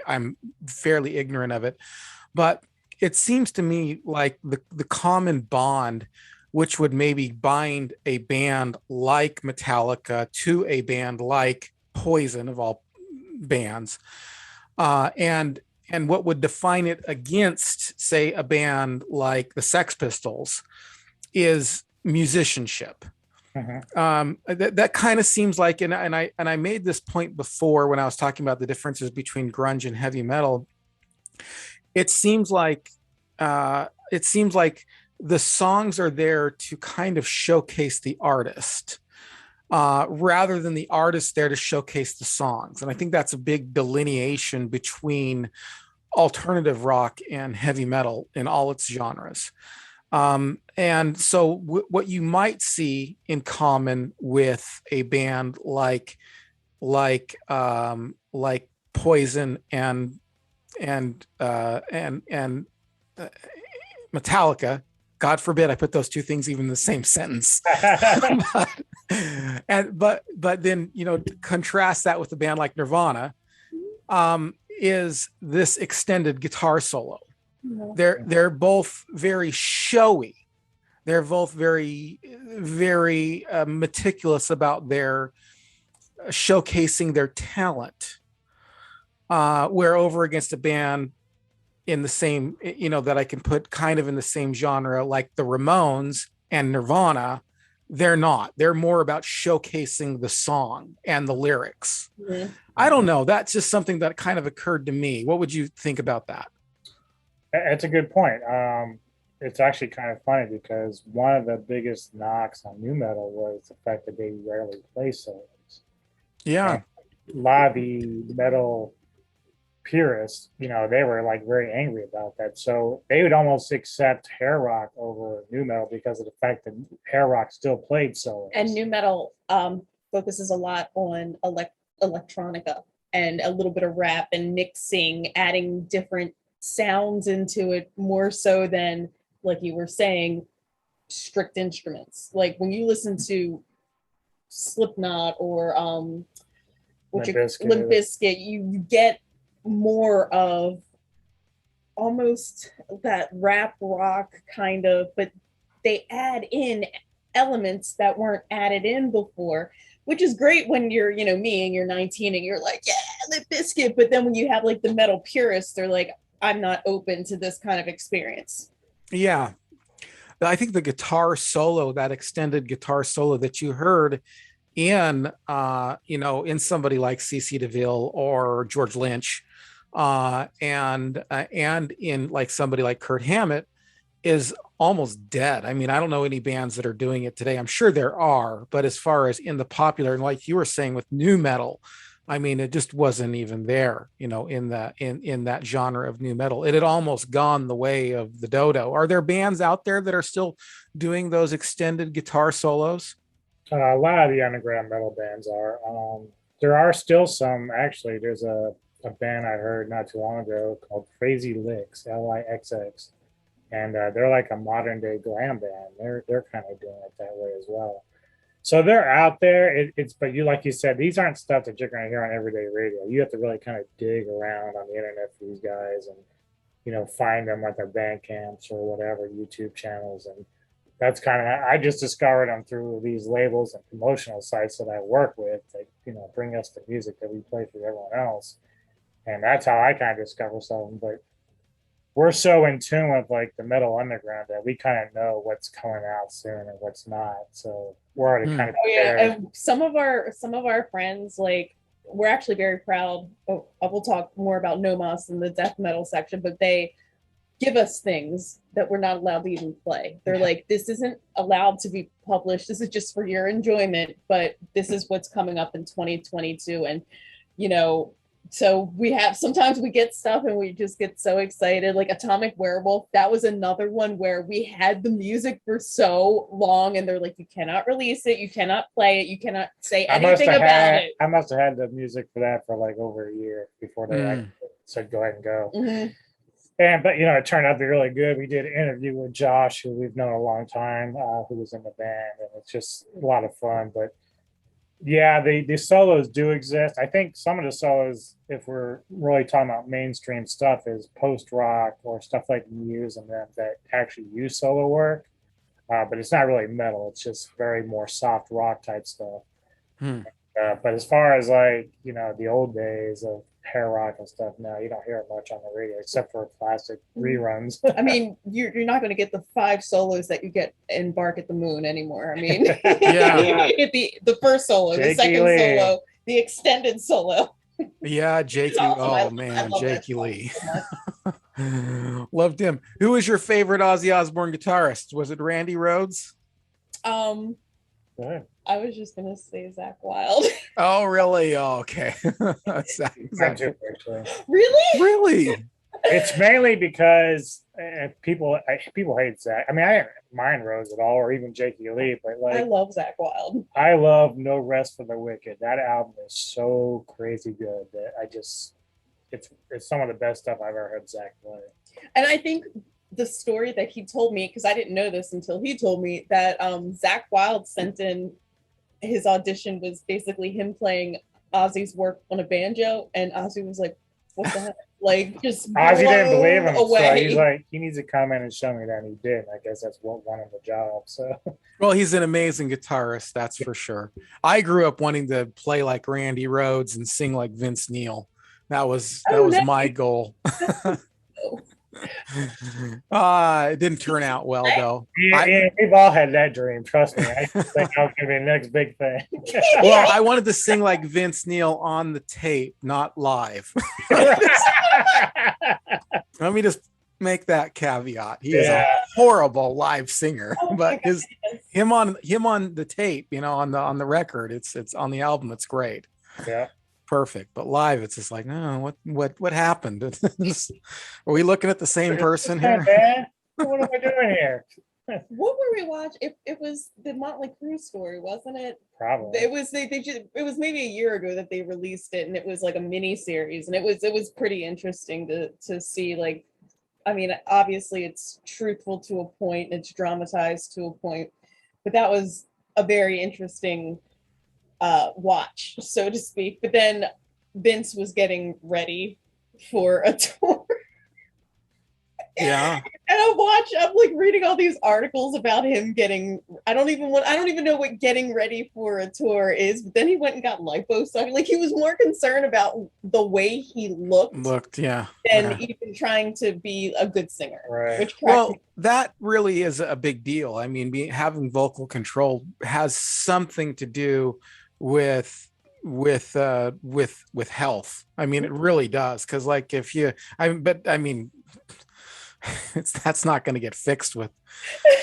I'm fairly ignorant of it, but it seems to me like the common bond which would maybe bind a band like Metallica to a band like Poison, of all bands, and what would define it against, say, a band like the Sex Pistols is musicianship. That kind of seems like, and I made this point before when I was talking about the differences between grunge and heavy metal. It seems like the songs are there to kind of showcase the artist, rather than the artist there to showcase the songs. And I think that's a big delineation between alternative rock and heavy metal in all its genres. And so what you might see in common with a band like Poison and Metallica, God forbid I put those two things even in the same sentence. but then contrast that with a band like Nirvana, is this extended guitar solo. They're both very showy. They're both very, very meticulous about their showcasing their talent. Where over against a band in the same, that I can put kind of in the same genre, like the Ramones and Nirvana, they're not. They're more about showcasing the song and the lyrics. Mm-hmm. I don't know. That's just something that kind of occurred to me. What would you think about that? That's a good point. It's actually kind of funny because one of the biggest knocks on nu metal was the fact that they rarely play solos. Yeah. And a lot of the metal purists, they were like very angry about that. So they would almost accept hair rock over nu metal because of the fact that hair rock still played solos. And nu metal focuses a lot on electronica and a little bit of rap and mixing, adding different sounds into it, more so than, like you were saying, strict instruments. Like when you listen to Slipknot or Limp Bizkit, you get more of almost that rap rock kind of, but they add in elements that weren't added in before, which is great when you're, me and you're 19 and you're like, yeah, Limp Bizkit. But then when you have like the metal purists, they're like, I'm not open to this kind of experience. Yeah. I think the guitar solo, that extended guitar solo that you heard in, in somebody like CeCe DeVille or George Lynch, and in like somebody like Kirk Hammett, is almost dead. I mean, I don't know any bands that are doing it today. I'm sure there are, but as far as in the popular, and like you were saying with nu metal, I mean, it just wasn't even there, in that genre of nu metal. It had almost gone the way of the dodo. Are there bands out there that are still doing those extended guitar solos? A lot of the underground metal bands are. There are still some. Actually, there's a band I heard not too long ago called Crazy Licks, Lixx, and they're like a modern day glam band. They're kind of doing it that way as well. So they're out there. But like you said, these aren't stuff that you're going to hear on everyday radio. You have to really kind of dig around on the internet for these guys, and find them at their band camps or whatever, YouTube channels. And that's kind of, I just discovered them through these labels and promotional sites that I work with that bring us the music that we play for everyone else. And that's how I kind of discover something. But we're so in tune with like the metal underground that we kind of know what's coming out soon and what's not. So we're already kind of and some of our friends, like, we're actually very proud. We'll talk more about Nomos in the death metal section, but they give us things that we're not allowed to even play. They're like, this isn't allowed to be published. This is just for your enjoyment, but this is what's coming up in 2022. And so sometimes we get stuff and we just get so excited. Like Atomic Werewolf, that was another one where we had the music for so long and they're like, you cannot release it, you cannot play it, you cannot say anything about it. I must have had the music for that for like over a year before they said go ahead and go. Mm-hmm. But it turned out to be really good. We did an interview with Josh, who we've known a long time, who was in the band, and it's just a lot of fun. But yeah, the solos do exist. I think some of the solos, if we're really talking about mainstream stuff, is post rock or stuff like Muse and them that actually use solo work. But it's not really metal. It's just very more soft rock type stuff. But as far as like, the old days of hair rock and stuff, no, you don't hear it much on the radio except for classic reruns. I mean, you're not going to get the 5 solos that you get in Bark at the Moon anymore. I mean, Yeah. you get the first solo, the second solo, the extended solo. Yeah, Jakey. Awesome. Oh man, Jakey Lee. Loved him. Who was your favorite Ozzy Osbourne guitarist? Was it Randy Rhoads? I was just gonna say Zakk Wylde. Oh, really? Oh, okay. Really? It's mainly because people hate Zakk. I mean, I didn't mind Rhoads at all, or even Jakey Lee, but like I love Zakk Wylde. I love No Rest for the Wicked. That album is so crazy good that it's some of the best stuff I've ever heard Zakk play. And I think the story that he told me, because I didn't know this until he told me, that Zakk Wylde sent in his audition was basically him playing Ozzy's work on a banjo, and Ozzy was like, what the heck? Like, just Ozzy didn't believe him, away. so he's like, he needs to come in and show me that, and he did. I guess that's what won him the job. So, well, he's an amazing guitarist, that's for sure. I grew up wanting to play like Randy Rhoads and sing like Vince Neil. That was my goal. It didn't turn out well though. Yeah, we've all had that dream. Trust me. I think that was gonna be the next big thing. Well, I wanted to sing like Vince Neil on the tape, not live. Let me just make that caveat. He is a horrible live singer, but him on the tape, on the record, it's on the album, it's great. Yeah. Perfect, but live it's just like, no, what happened? Are we looking at the same person here? What am I doing here? What were we watching? It was the Motley Crue story, wasn't it? Probably. It was it was maybe a year ago that they released it, and it was like a mini series, and it was pretty interesting to see. Like, I mean, obviously it's truthful to a point, it's dramatized to a point, but that was a very interesting watch, so to speak. But then Vince was getting ready for a tour. Yeah. And I'm like reading all these articles about him getting, I don't even know what getting ready for a tour is, but then he went and got liposuction. Like, he was more concerned about the way he looked than even trying to be a good singer. Right. Well, that really is a big deal. I mean, having vocal control has something to do with health. I mean, it really does. Because like that's not going to get fixed with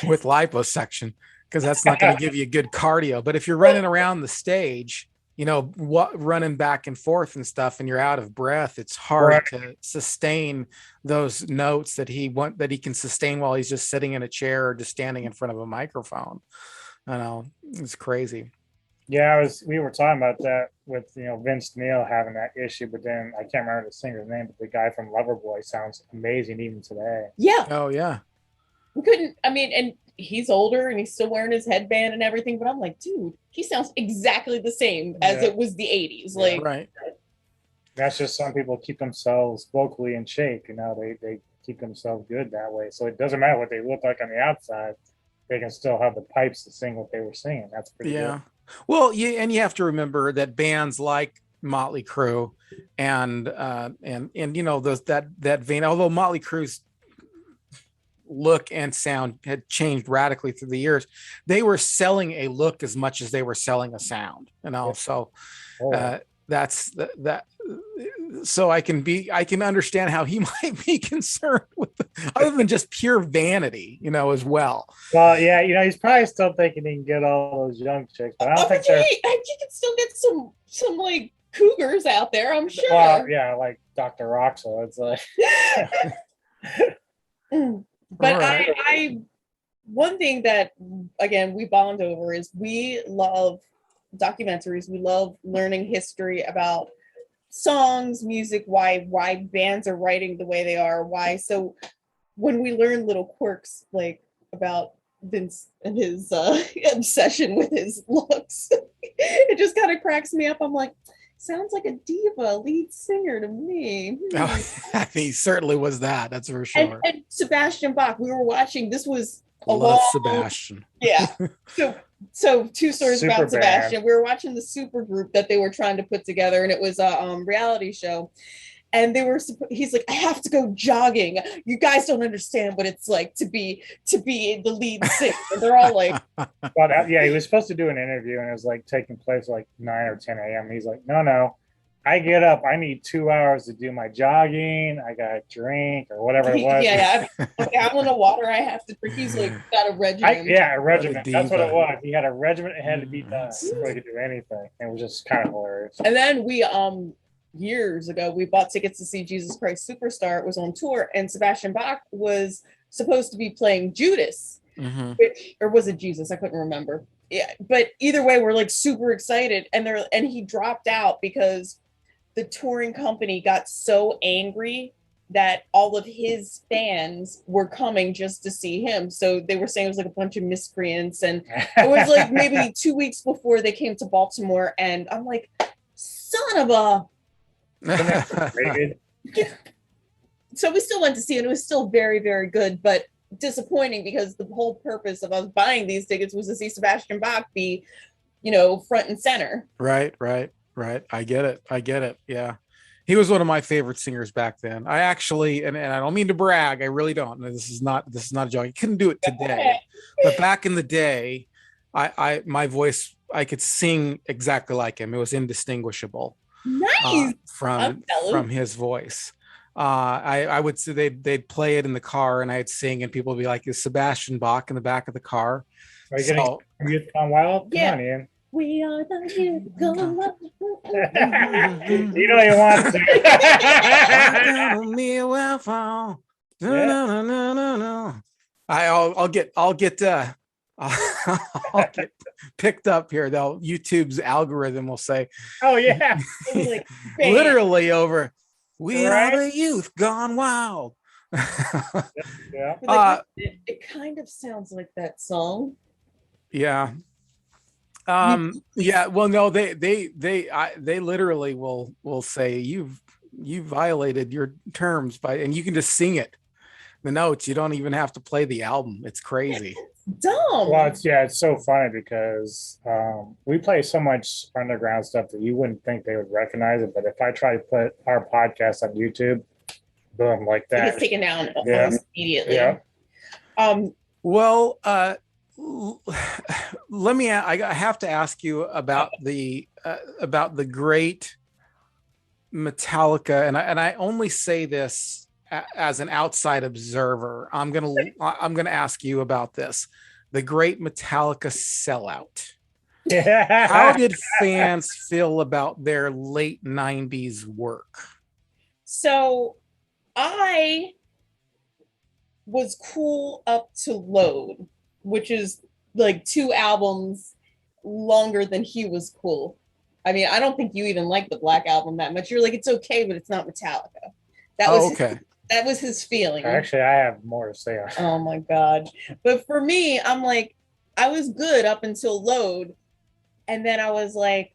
liposuction, because that's not going to give you good cardio. But if you're running around the stage, running back and forth and stuff, and you're out of breath, it's hard to sustain those notes that he can sustain while he's just sitting in a chair or just standing in front of a microphone. I know, it's crazy. Yeah, we were talking about that with Vince Neil having that issue, but then I can't remember the singer's name, but the guy from Loverboy sounds amazing even today. Yeah. Oh yeah. And he's older and he's still wearing his headband and everything, but I'm like, dude, he sounds exactly the same as it was the 80s. Like, right. That's just some people keep themselves vocally in shape. They keep themselves good that way. So it doesn't matter what they look like on the outside. They can still have the pipes to sing what they were singing. That's pretty good. Well, and you have to remember that bands like Motley Crue and that vein, although Motley Crue's look and sound had changed radically through the years, they were selling a look as much as they were selling a sound, so that's that. So I can understand how he might be concerned with other than just pure vanity, as well. Well, yeah, he's probably still thinking he can get all those young chicks, but I don't think he can still get some like cougars out there, I'm sure. Well, yeah, like Dr. Roxo. It's like but I one thing that, again, we bond over is we love documentaries. We love learning history about songs, music, why bands are writing the way they are, why. So when we learn little quirks like about Vince and his obsession with his looks, it just kind of cracks me up. I'm like, sounds like a diva lead singer to me. He certainly was that. That's for sure. And Sebastian Bach, we were watching. This was love Sebastian. Yeah. So two stories Super about Sebastian. We were watching the super group that they were trying to put together, and it was a reality show. And he's like, I have to go jogging. You guys don't understand what it's like to be the lead singer. And they're all like, well, he was supposed to do an interview, and it was like taking place like 9 or 10 a.m. He's like, no, I get up. I need 2 hours to do my jogging. I got to drink or whatever it was. Yeah, a gallon of water I have to drink. He's like got a regimen. A regimen. That's what it was. He had a regimen. It had to be done before he could do anything. It was just kind of hilarious. And then we years ago, we bought tickets to see Jesus Christ Superstar. It was on tour, and Sebastian Bach was supposed to be playing Judas, or was it Jesus? I couldn't remember. Yeah, but either way, we're like super excited, and he dropped out because the touring company got so angry that all of his fans were coming just to see him. So they were saying it was like a bunch of miscreants, and it was like maybe 2 weeks before they came to Baltimore, and I'm like, son of a. So we still went to see it. It was still very, very good, but disappointing because the whole purpose of us buying these tickets was to see Sebastian Bach be, front and center. Right. I get it. Yeah. He was one of my favorite singers back then. I actually, and I don't mean to brag, I really don't. This is not a joke. I couldn't do it today, but back in the day, my voice, I could sing exactly like him. It was indistinguishable. Nice. From his voice. I would say they'd play it in the car, and I'd sing, and people would be like, is Sebastian Bach in the back of the car? Are you getting Youth Gone Wild? Come on, Ian. We are the youth gone wild. You know you want to. I'll get picked up here. YouTube's algorithm will say, oh yeah, like, literally over. We are the youth gone wild. Yeah. It kind of sounds like that song. Yeah. Yeah. Well, no, they literally will say you violated your terms and you can just sing it. The notes. You don't even have to play the album. It's crazy. Dumb. Well, it's so funny because we play so much underground stuff that you wouldn't think they would recognize it. But if I try to put our podcast on YouTube, boom, like that, it's taken down almost immediately. Yeah. Well, let me. I have to ask you about the Great Metallica, and I only say this as an outside observer. I'm gonna ask you about this. The Great Metallica sellout. How did fans feel about their late 90s work? So I was cool up to Load, which is like 2 albums longer than he was cool. I mean, I don't think you even like the Black Album that much. You're like, it's okay, but it's not Metallica. That was his feeling. Actually, I have more to say on it. Oh my God. But for me, I'm like, I was good up until Load. And then I was like,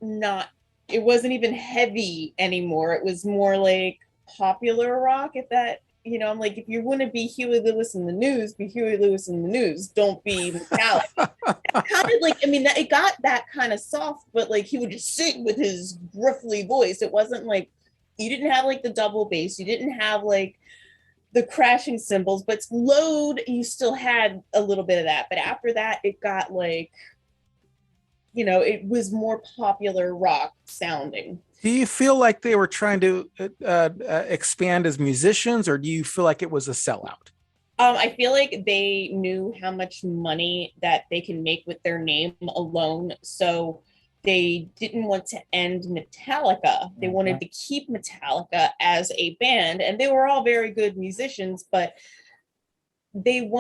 it wasn't even heavy anymore. It was more like popular rock. If that, I'm like, if you want to be Huey Lewis in the News, be Huey Lewis in the News. Don't be Metallica. Kind of like, it got that kind of soft, but like he would just sing with his gruffly voice. It wasn't like, you didn't have like the double bass. You didn't have like the crashing cymbals, but Load, you still had a little bit of that. But after that, it got like, it was more popular rock sounding. Do you feel like they were trying to expand as musicians, or do you feel like it was a sellout? I feel like they knew how much money that they can make with their name alone. So they didn't want to end Metallica. They wanted to keep Metallica as a band, and they were all very good musicians, but they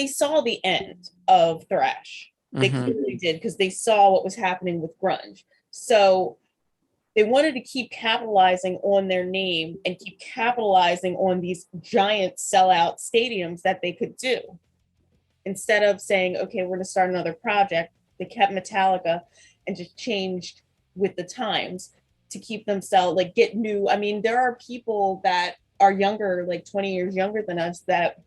saw the end of thrash. They clearly did, because they saw what was happening with grunge. So They wanted to keep capitalizing on their name and keep capitalizing on these giant sellout stadiums that they could do. Instead of saying, okay, we're going to start another project, they kept Metallica and just changed with the times to keep themselves, like, get new. I mean, there are people that are younger, like 20 years younger than us, that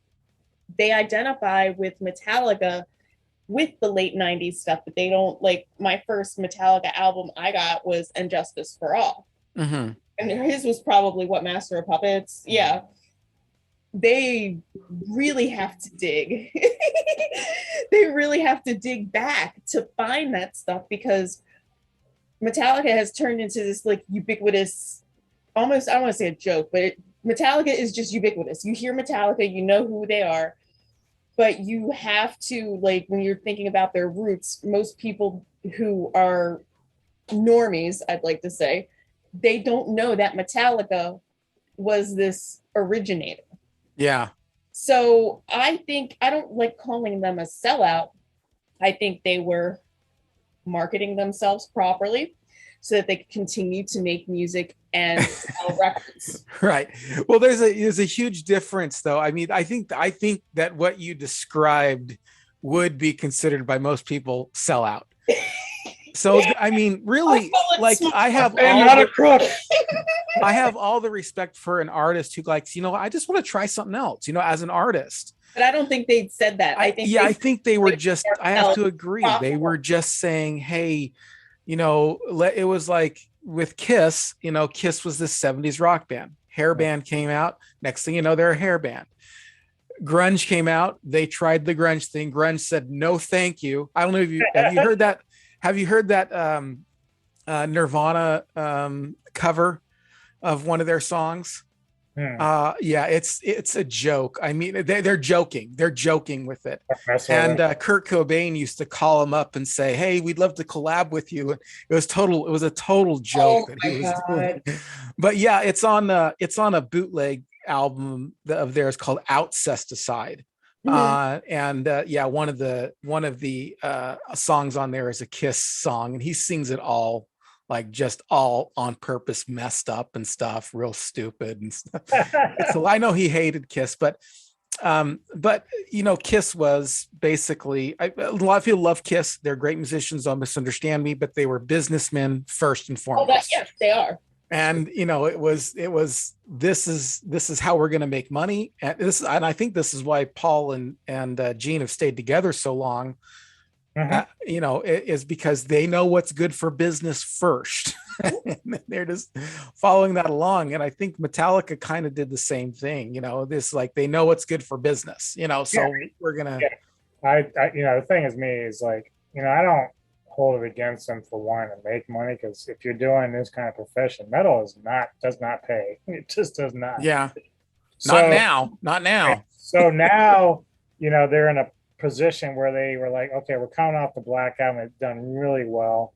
they identify with Metallica with the late 90s stuff, but they don't, like, my first Metallica album I got was And Justice for All. Mm-hmm. And his was probably what, Master of Puppets? Yeah. They really have to dig. They really have to dig back to find that stuff, because Metallica has turned into this like ubiquitous, almost, I don't want to say a joke, but Metallica is just ubiquitous. You hear Metallica, you know who they are, but you have to, like, when you're thinking about their roots, most people who are normies, I'd like to say, they don't know that Metallica was this originator. Yeah. So I think, I don't like calling them a sellout. I think they were marketing themselves properly so that they could continue to make music and sell records. Right. Well, there's a huge difference, though. I mean, I think that what you described would be considered by most people sellout. So, I mean, really, like, I have all the respect for an artist who likes, I just want to try something else, as an artist. But I don't think they said that. I think they were just, I have to agree. They were just saying, hey, it was like with Kiss, Kiss was this 70s rock band. Hair band came out. Next thing you know, they're a hair band. Grunge came out. They tried the grunge thing. Grunge said, no, thank you. I don't know if have you heard that? Have you heard that Nirvana cover of one of their songs? Yeah, it's a joke. I mean, they're joking. They're joking with it. And Kurt Cobain used to call him up and say, "Hey, we'd love to collab with you." It was a total joke that he was doing. But yeah, it's on a bootleg album of theirs called Outcesticide. Yeah, one of the songs on there is a Kiss song, and he sings it all, like, just all on purpose, messed up and stuff, real stupid and stuff. I know he hated Kiss, but Kiss was basically, a lot of people love Kiss. They're great musicians. Don't misunderstand me, but they were businessmen first and foremost. Yes, they are. And it was this is how we're going to make money, and I think this is why Paul and Gene have stayed together so long. Is because they know what's good for business first. They're just following that along. And I think Metallica kind of did the same thing, this, like, they know what's good for business, so we're going to, the thing is me is like, I don't hold it against them for wanting to make money, because if you're doing this kind of profession, metal does not pay. It just does not. Yeah. Not now. So now, they're in a position where they were like, okay, we're coming off the Black Album, it's done really well,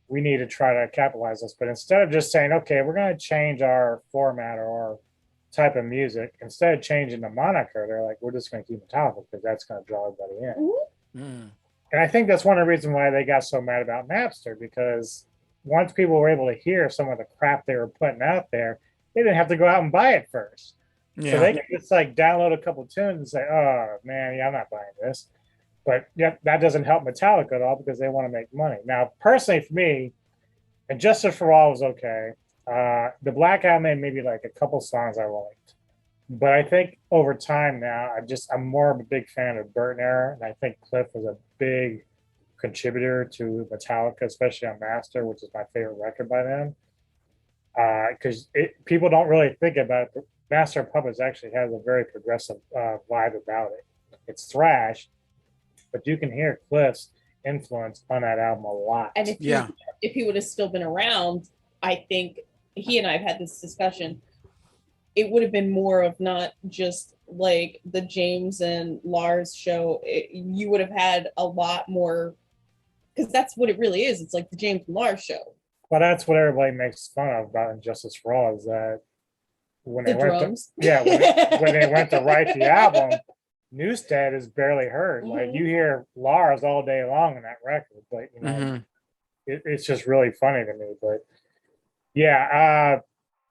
we need to try to capitalize this. But instead of just saying, okay, we're going to change our format or our type of music, instead of changing the moniker, they're like, we're just going to keep Metallica because that's going to draw everybody in. And I think that's one of the reasons why they got so mad about Napster, because once people were able to hear some of the crap they were putting out there, they didn't have to go out and buy it first. So they can just, like, download a couple tunes and say, oh man, yeah, I'm not buying this. But yeah, that doesn't help Metallica at all, because they want to make money. Now, personally, for me, And Justice for All was okay. The Black Album had maybe like a couple songs I liked. But I think over time now, I'm more of a big fan of Burton Era. And I think Cliff was a big contributor to Metallica, especially on Master, which is my favorite record by them. Because people don't really think about it, but Master of Puppets actually has a very progressive vibe about it. It's thrash, but you can hear Cliff's influence on that album a lot. And if he would have still been around, I think he and I have had this discussion. It would have been more of not just like the James and Lars show. You would have had a lot more, because that's what it really is. It's like the James and Lars show. Well, that's what everybody makes fun of about Injustice for All, is that when they went to write the album, Newstead is barely heard. Like, you hear Lars all day long in that record, but it's just really funny to me. But Yeah,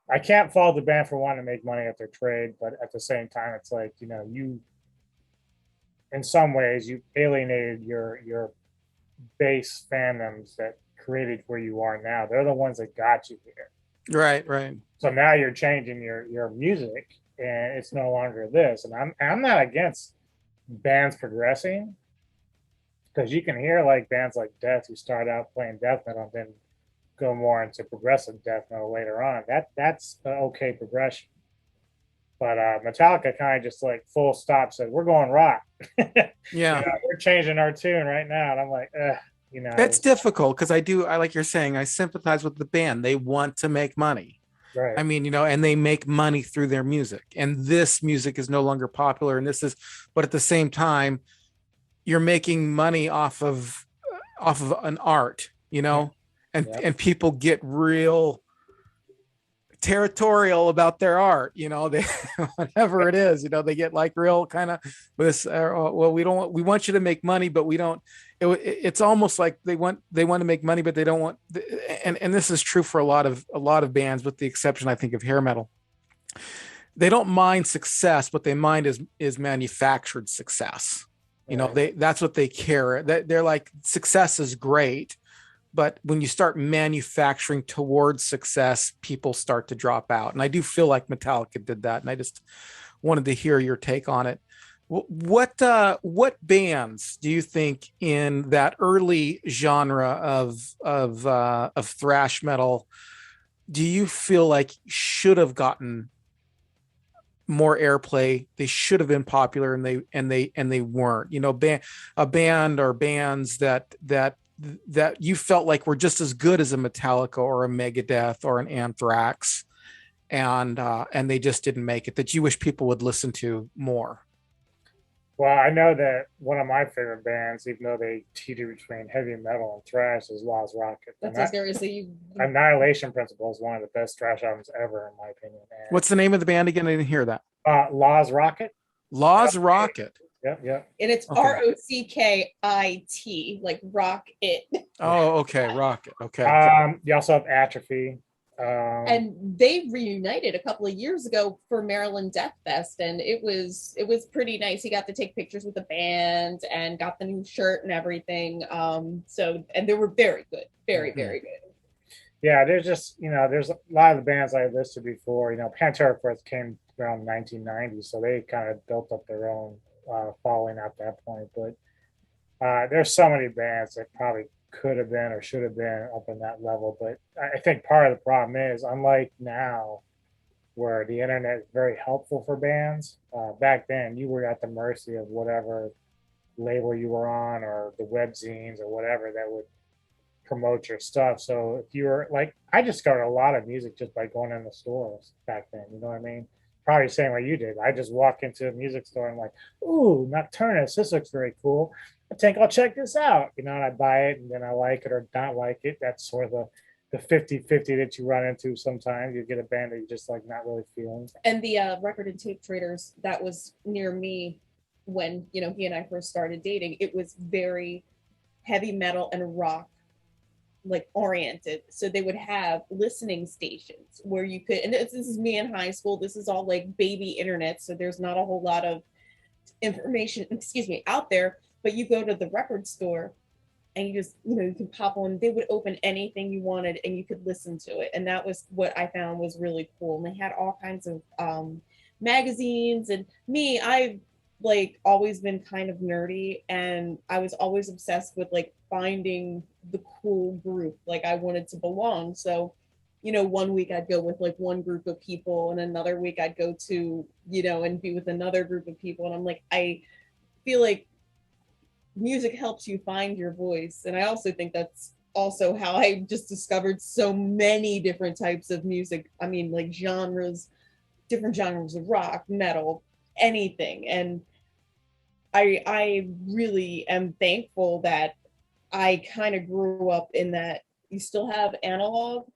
I can't fault the band for wanting to make money at their trade, but at the same time, it's like, you in some ways you alienated your base fandoms that created where you are now. They're the ones that got you here. Right, right. So now you're changing your music, and it's no longer this. And I'm not against bands progressing, because you can hear like bands like Death who start out playing death metal and then go more into progressive death metal later on. That's an okay progression. But Metallica kind of just like full stop said, we're going rock. Yeah. We're changing our tune right now. And I'm like, It's difficult because I like you're saying, I sympathize with the band. They want to make money. right. I mean, and they make money through their music, and this music is no longer popular. And but at the same time, you're making money off of an art, and Yep. people get real territorial about their art, they whatever it is, they get like real kind of this well, we want you to make money, but we don't. It's almost like they want to make money, but they don't want, and this is true for a lot of bands, with the exception, I think, of hair metal. They don't mind success. What they mind is manufactured success. That's what they care. They're like, success is great, but when you start manufacturing towards success, people start to drop out. And I do feel like Metallica did that. And I just wanted to hear your take on it. What bands do you think in that early genre of thrash metal do you feel like should have gotten more airplay? They should have been popular, and they weren't. A band or bands that you felt like were just as good as a Metallica or a Megadeth or an Anthrax, and they just didn't make it, that you wish people would listen to more. Well, I know that one of my favorite bands, even though they teeter between heavy metal and thrash, is Lost Rocket. That's seriously. Annihilation Principle is one of the best thrash albums ever, in my opinion. And, what's the name of the band again? I didn't hear that. Lost Rocket. Lost Rocket. Yep. And it's Okay. ROCKIT, like rock it. Oh, okay, Rocket. Okay. You also have Atrophy. And they reunited a couple of years ago for Maryland Death Fest, and it was pretty nice. He got to take pictures with the band and got the new shirt and everything. And they were very good, very very good. Yeah, there's just there's a lot of the bands I listed before. Pantera, of course, came around 1990, so they kind of built up their own following at that point. But there's so many bands that probably could have been or should have been up in that level. But I think part of the problem is, unlike now, where the internet is very helpful for bands, back then you were at the mercy of whatever label you were on, or the webzines or whatever that would promote your stuff. So if you were like, I discovered a lot of music just by going in the stores back then. You know what I mean? Probably the same way you did. I just walk into a music store and like, ooh, Nocturnus, this looks very cool. I think I'll check this out. And I buy it, and then I like it or not like it. That's sort of the 50-50 that you run into sometimes. You get a band that you just like not really feeling. And the record and tape traders that was near me when he and I first started dating, it was very heavy metal and rock like oriented. So they would have listening stations where you could, and this is me in high school, this is all like baby internet, so there's not a whole lot of information out there, but you go to the record store and you just you can pop on, they would open anything you wanted and you could listen to it. And that was what I found was really cool. And they had all kinds of magazines. And me, I've like always been kind of nerdy, and I was always obsessed with like finding the cool group. Like I wanted to belong. So, 1 week I'd go with like one group of people, and another week I'd go to, and be with another group of people. And I'm like, I feel like music helps you find your voice. And I also think that's also how I just discovered so many different types of music. I mean, like different genres of rock, metal, anything. And I really am thankful that I kind of grew up in that you still have analog,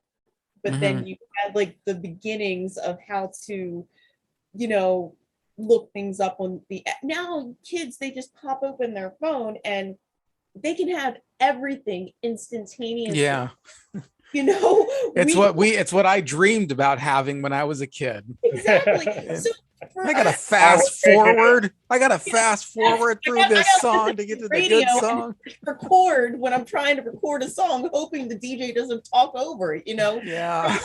but then you had like the beginnings of how to, look things up on now kids, they just pop open their phone and they can have everything instantaneously. Yeah. You know, It's what I dreamed about having when I was a kid. exactly. So I gotta fast forward. I gotta fast forward through this song to get to the good song. Record when I'm trying to record a song, hoping the DJ doesn't talk over it. You know. Yeah.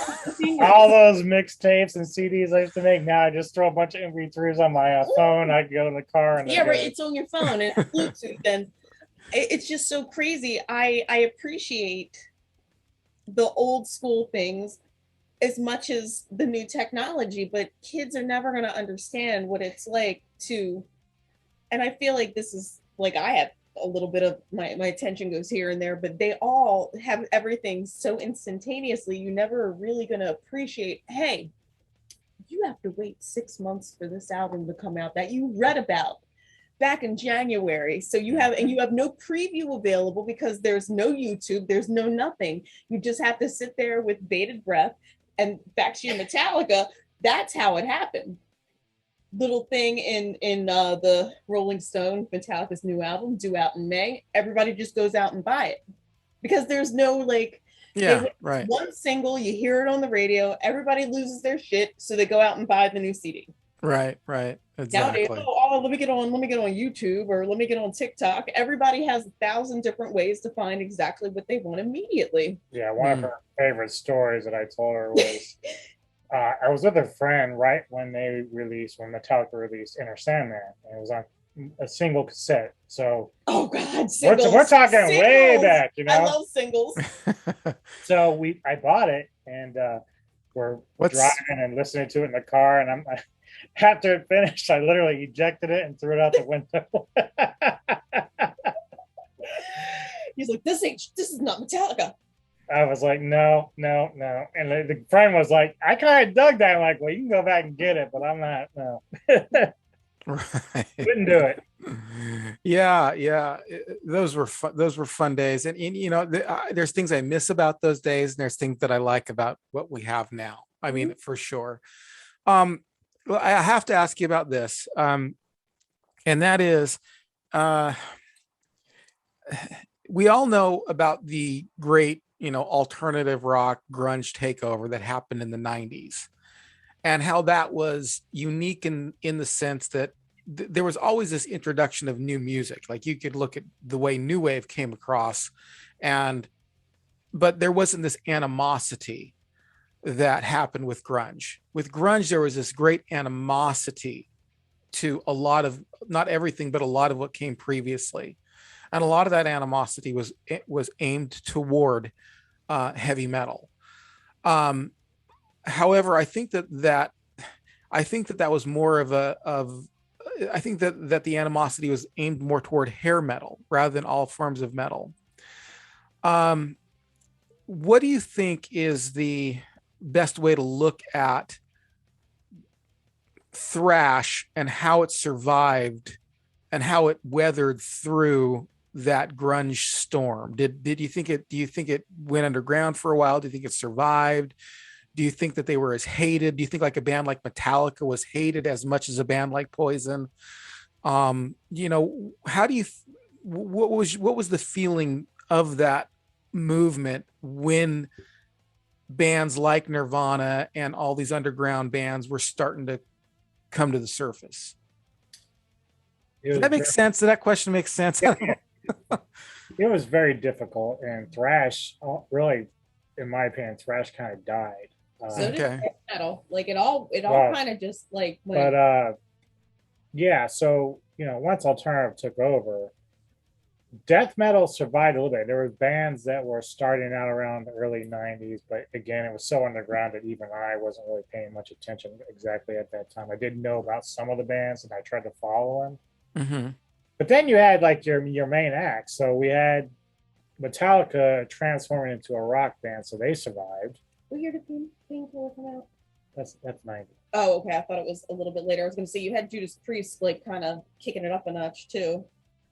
All those mixtapes and CDs I used to make. Now I just throw a bunch of MP3s on my phone. I go in the car and yeah, right. It's on your phone and it's Bluetooth, and it's just so crazy. I appreciate the old school things as much as the new technology, but kids are never going to understand what it's like to, and I feel like this is like, I have a little bit of my attention goes here and there, but they all have everything so instantaneously. You never are really going to appreciate, hey, you have to wait 6 months for this album to come out that you read about back in January. So you have no preview available because there's no YouTube, there's no nothing. You just have to sit there with bated breath. And back to your Metallica, that's how it happened. Little thing in the Rolling Stone, Metallica's new album due out in May. Everybody just goes out and buy it because there's no like, right. One single, you hear it on the radio, everybody loses their shit, so they go out and buy the new CD. Right, exactly. Nowadays, let me get on YouTube or let me get on TikTok. Everybody has 1,000 different ways to find exactly what they want immediately. Yeah, one of her favorite stories that I told her was I was with a friend right when Metallica released Enter Sandman, and it was on a single cassette. So oh god, singles. We're talking way back, you know. I love singles. So I bought it, and we're driving and listening to it in the car, and after it finished, I literally ejected it and threw it out the window. He's like, this is not Metallica. I was like, no. And the friend was like, I kind of dug that. I'm like, well, you can go back and get it, but I'm not, no. Right. Couldn't do it. Yeah. Those were fun days. And you know, there's things I miss about those days, and there's things that I like about what we have now. I mean, for sure. Well, I have to ask you about this, and that is, we all know about the great, alternative rock grunge takeover that happened in the 90s, and how that was unique in the sense that there was always this introduction of new music. Like you could look at the way new wave came across, but there wasn't this animosity that happened with grunge. With grunge, there was this great animosity to a lot of, not everything, but a lot of what came previously. And a lot of that animosity was aimed toward heavy metal. However, I think that was more I think that the animosity was aimed more toward hair metal rather than all forms of metal. What do you think is the best way to look at thrash and how it survived and how it weathered through that grunge storm? Do you think it went underground for a while? Do you think it survived? Do you think that they were as hated? Do you think like a band like Metallica was hated as much as a band like Poison? How do you what was the feeling of that movement when bands like Nirvana and all these underground bands were starting to come to the surface? Does that make sense? Does that question make sense? It was very difficult, and thrash, really, in my opinion, thrash kind of died. So did metal. Like it all kind of just like went. But yeah, so once alternative took over, death metal survived a little bit. There were bands that were starting out around the early 90s, but again, it was so underground that even I wasn't really paying much attention exactly at that time. I did know about some of the bands, and I tried to follow them. Mm-hmm. But then you had like your main act. So we had Metallica transforming into a rock band, so they survived. What year did Painkiller come out? That's 90. Oh, okay. I thought it was a little bit later. I was going to say you had Judas Priest like kind of kicking it up a notch too.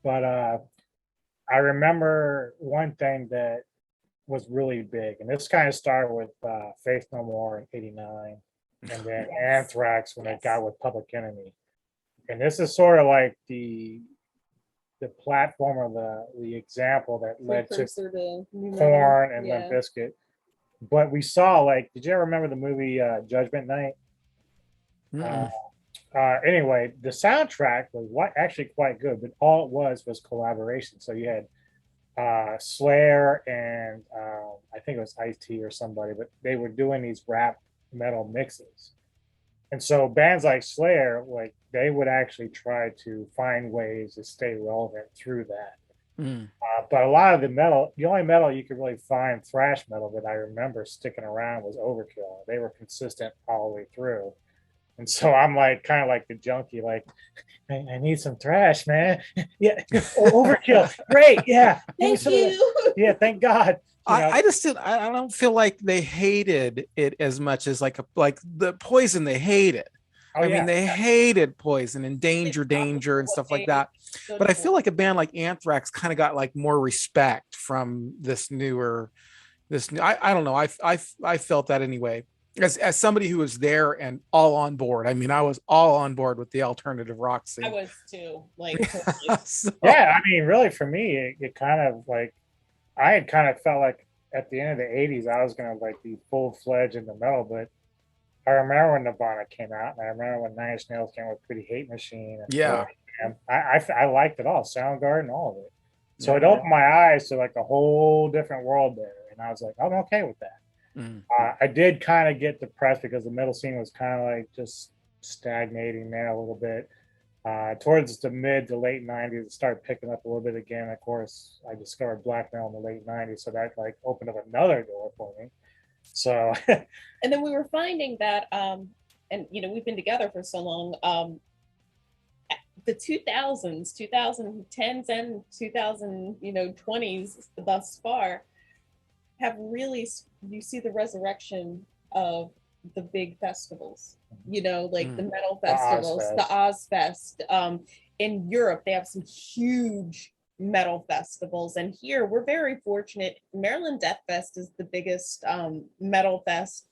But I remember one thing that was really big, and this kind of started with Faith No More in '89, and then Anthrax when it got with Public Enemy. And this is sort of like the platform or the example that led to Korn and Limp Bizkit. But we saw, like, did you ever remember the movie Judgment Night? Mm-mm. Anyway, the soundtrack was actually quite good, but all it was collaboration. So you had Slayer and I think it was Ice-T or somebody, but they were doing these rap metal mixes. And so bands like Slayer, like they would actually try to find ways to stay relevant through that. Mm. But a lot of the metal, the only metal you could really find, thrash metal, that I remember sticking around was Overkill. They were consistent all the way through. And so I'm like, kind of like the junkie, like, I need some thrash, man. Yeah. Overkill. Great. Yeah. Thank you. Yeah. Thank God. I just did. I don't feel like they hated it as much as like the Poison. They hated. Oh, I mean, they hated Poison and Danger and stuff like that. But I feel like a band like Anthrax kind of got like more respect from this newer, I don't know. I felt that anyway. As somebody who was there and all on board. I mean, I was all on board with the alternative rock scene. I was too. Like, so, yeah. I mean, really, for me, it kind of like I had kind of felt like at the end of the '80s, I was gonna like be full fledged in the metal, but I remember when Nirvana came out, and I remember when Nine Inch Nails came out with Pretty Hate Machine. And yeah, I liked it all, Soundgarden, all of it. So it opened my eyes to like a whole different world there, and I was like, I'm okay with that. Mm. I did kind of get depressed because the metal scene was kind of like just stagnating there a little bit. Towards the mid to late '90s, it started picking up a little bit again. Of course, I discovered black metal in the late '90s, so that like opened up another door for me. So, and then we were finding that, and you know, we've been together for so long. The 2000s, 2010s, and 2020s thus far have really, you see the resurrection of the big festivals, you know, like the metal festivals, the Ozfest. In Europe, they have some huge metal festivals, and here we're very fortunate. Maryland Death Fest is the biggest metal fest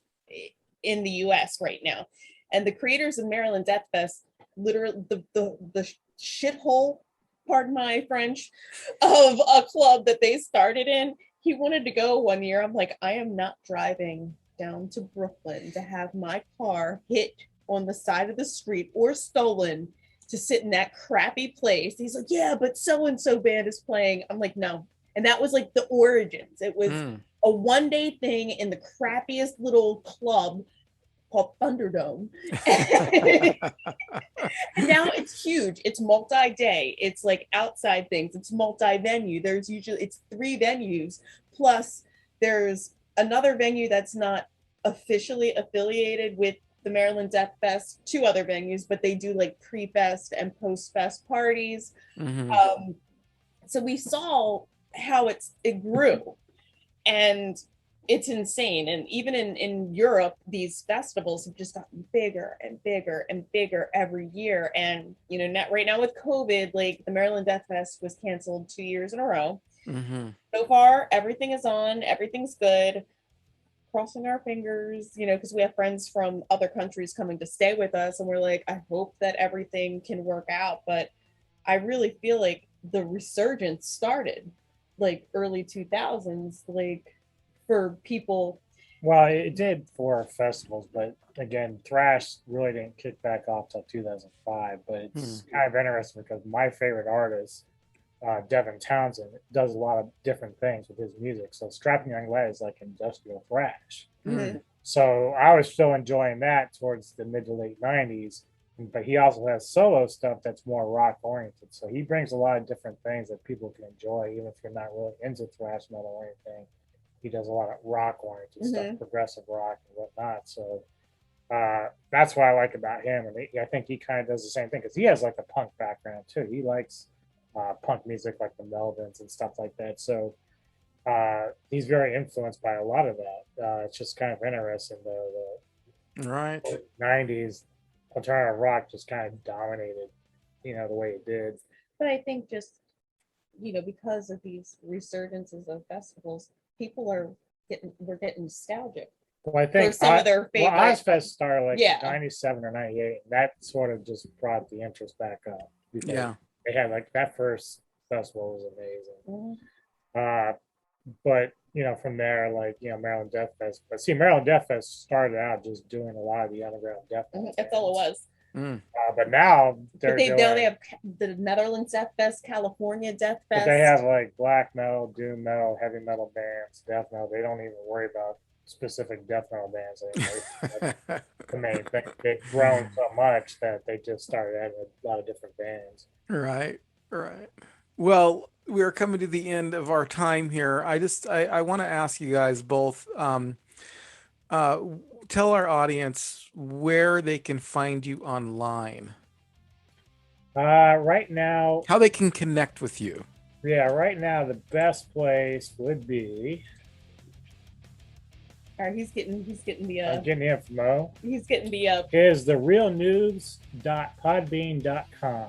in the US right now, and the creators of Maryland Death Fest, literally the shithole, pardon my French, of a club that they started in. He wanted to go one year. I'm like, I am not driving down to Brooklyn to have my car hit on the side of the street or stolen to sit in that crappy place. He's like, yeah, but so-and-so band is playing. I'm like, no. And that was like the origins. It was a one-day thing in the crappiest little club called Thunderdome. And now it's huge. It's multi-day. It's like outside things. It's multi-venue. There's usually, it's 3 venues. Plus there's another venue that's not officially affiliated with the Maryland Death Fest, 2 other venues, but they do like pre-fest and post-fest parties. Mm-hmm. So we saw how it grew, and it's insane. And even in Europe, these festivals have just gotten bigger and bigger and bigger every year. And, you know, right now with COVID, like the Maryland Death Fest was canceled 2 years in a row. Mm-hmm. So far, everything is on, everything's good. Crossing our fingers, you know, because we have friends from other countries coming to stay with us. And we're like, I hope that everything can work out. But I really feel like the resurgence started like early 2000s, like, for people. Well, it did for festivals, but again, thrash really didn't kick back off till 2005. But it's kind of interesting because my favorite artist, Devin Townsend, does a lot of different things with his music. So Strapping Young Lad is like industrial thrash. So I was still enjoying that towards the mid to late '90s. But he also has solo stuff that's more rock oriented. So he brings a lot of different things that people can enjoy, even if you're not really into thrash metal or anything. He does a lot of rock oriented stuff, progressive rock and whatnot. So that's what I like about him. And I think he kind of does the same thing because he has like a punk background too. He likes punk music like the Melvins and stuff like that. So he's very influenced by a lot of that. It's just kind of interesting. The 90s alternative rock just kind of dominated, you know, the way it did. But I think just, you know, because of these resurgences of festivals, people we're getting nostalgic. Well, I think some of their favorite. Well, Ozfest started like 97 or 98. That sort of just brought the interest back up. They had like that first festival was amazing. but from there, like Maryland Death Fest. But see, Maryland Death Fest started out just doing a lot of the underground death metal. That's all it was. But now But they have the Netherlands Death Fest, California Death Fest. But they have like black metal, doom metal, heavy metal bands, death metal. They don't even worry about specific death metal bands anymore. That's the main thing. They've grown so much that they just started having a lot of different bands. Right. Well, we're coming to the end of our time here. I want to ask you guys both, tell our audience where they can find you online. Right now, how they can connect with you. Yeah, right now the best place would be. All right, he's getting the I'm getting the info. He's getting the is therealnews.podbean.com.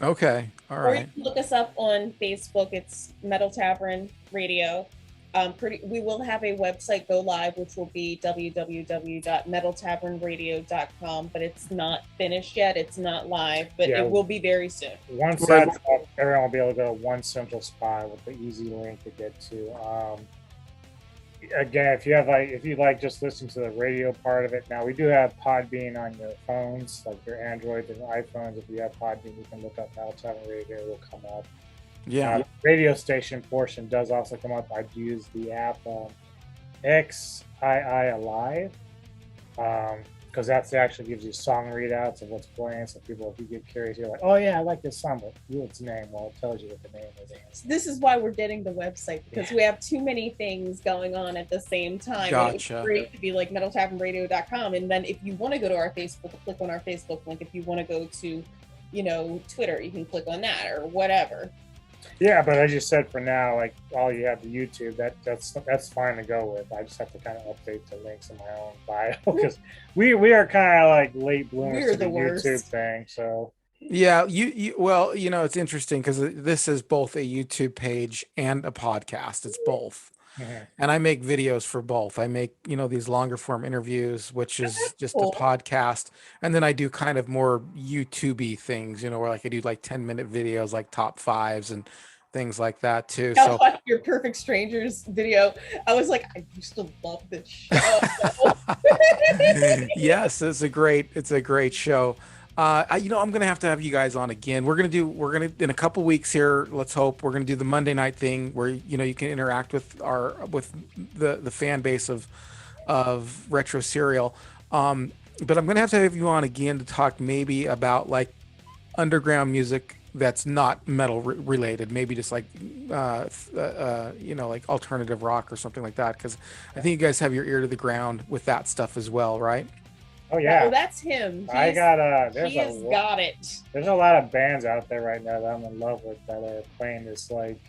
Okay, all right. Or you can look us up on Facebook. It's Metal Tavern Radio. We will have a website go live, which will be www.metaltavernradio.com, but it's not finished yet. It's not live, but it will be very soon. Once that's up, everyone will be able to go to one central spot with the easy link to get to. Again, if you like just listen to the radio part of it, now we do have Podbean on your phones, like your Androids and iPhones. If you have Podbean, you can look up Metal Tavern Radio, it will come up. Yeah. Radio station portion does also come up. I'd use the app XII Alive, because that actually gives you song readouts of what's playing. So people, if you get curious, you're like, oh yeah, I like this song, but what's its name? Well, it tells you what the name is. So this is why we're getting the website, because we have too many things going on at the same time. Gotcha. It would be great to be like metaltavernradio.com, and then if you want to go to our Facebook, click on our Facebook link. If you want to go to, Twitter, you can click on that or whatever. Yeah, but as you said, for now, like all you have the YouTube, that's fine to go with. I just have to kind of update the links in my own bio because we are kind of like late bloomers to the YouTube thing. So yeah, well, it's interesting because this is both a YouTube page and a podcast. It's both. Mm-hmm. And I make videos for both. I make, these longer form interviews, which is just a podcast. And then I do kind of more YouTube-y things, where like I do like 10-minute videos, like top fives and things like that too. So your Perfect Strangers video, I was like, I used to love this show. Yes, it's a great show. I'm gonna have to have you guys on again. We're gonna in a couple weeks here. Let's hope we're gonna do the Monday night thing where you can interact with the fan base of Retro Serial. But I'm gonna have to have you on again to talk maybe about like underground music that's not metal related, maybe just like like alternative rock or something like that, because I think you guys have your ear to the ground with that stuff as well, right? Oh yeah, that's him. I got got it. There's a lot of bands out there right now that I'm in love with that are playing this like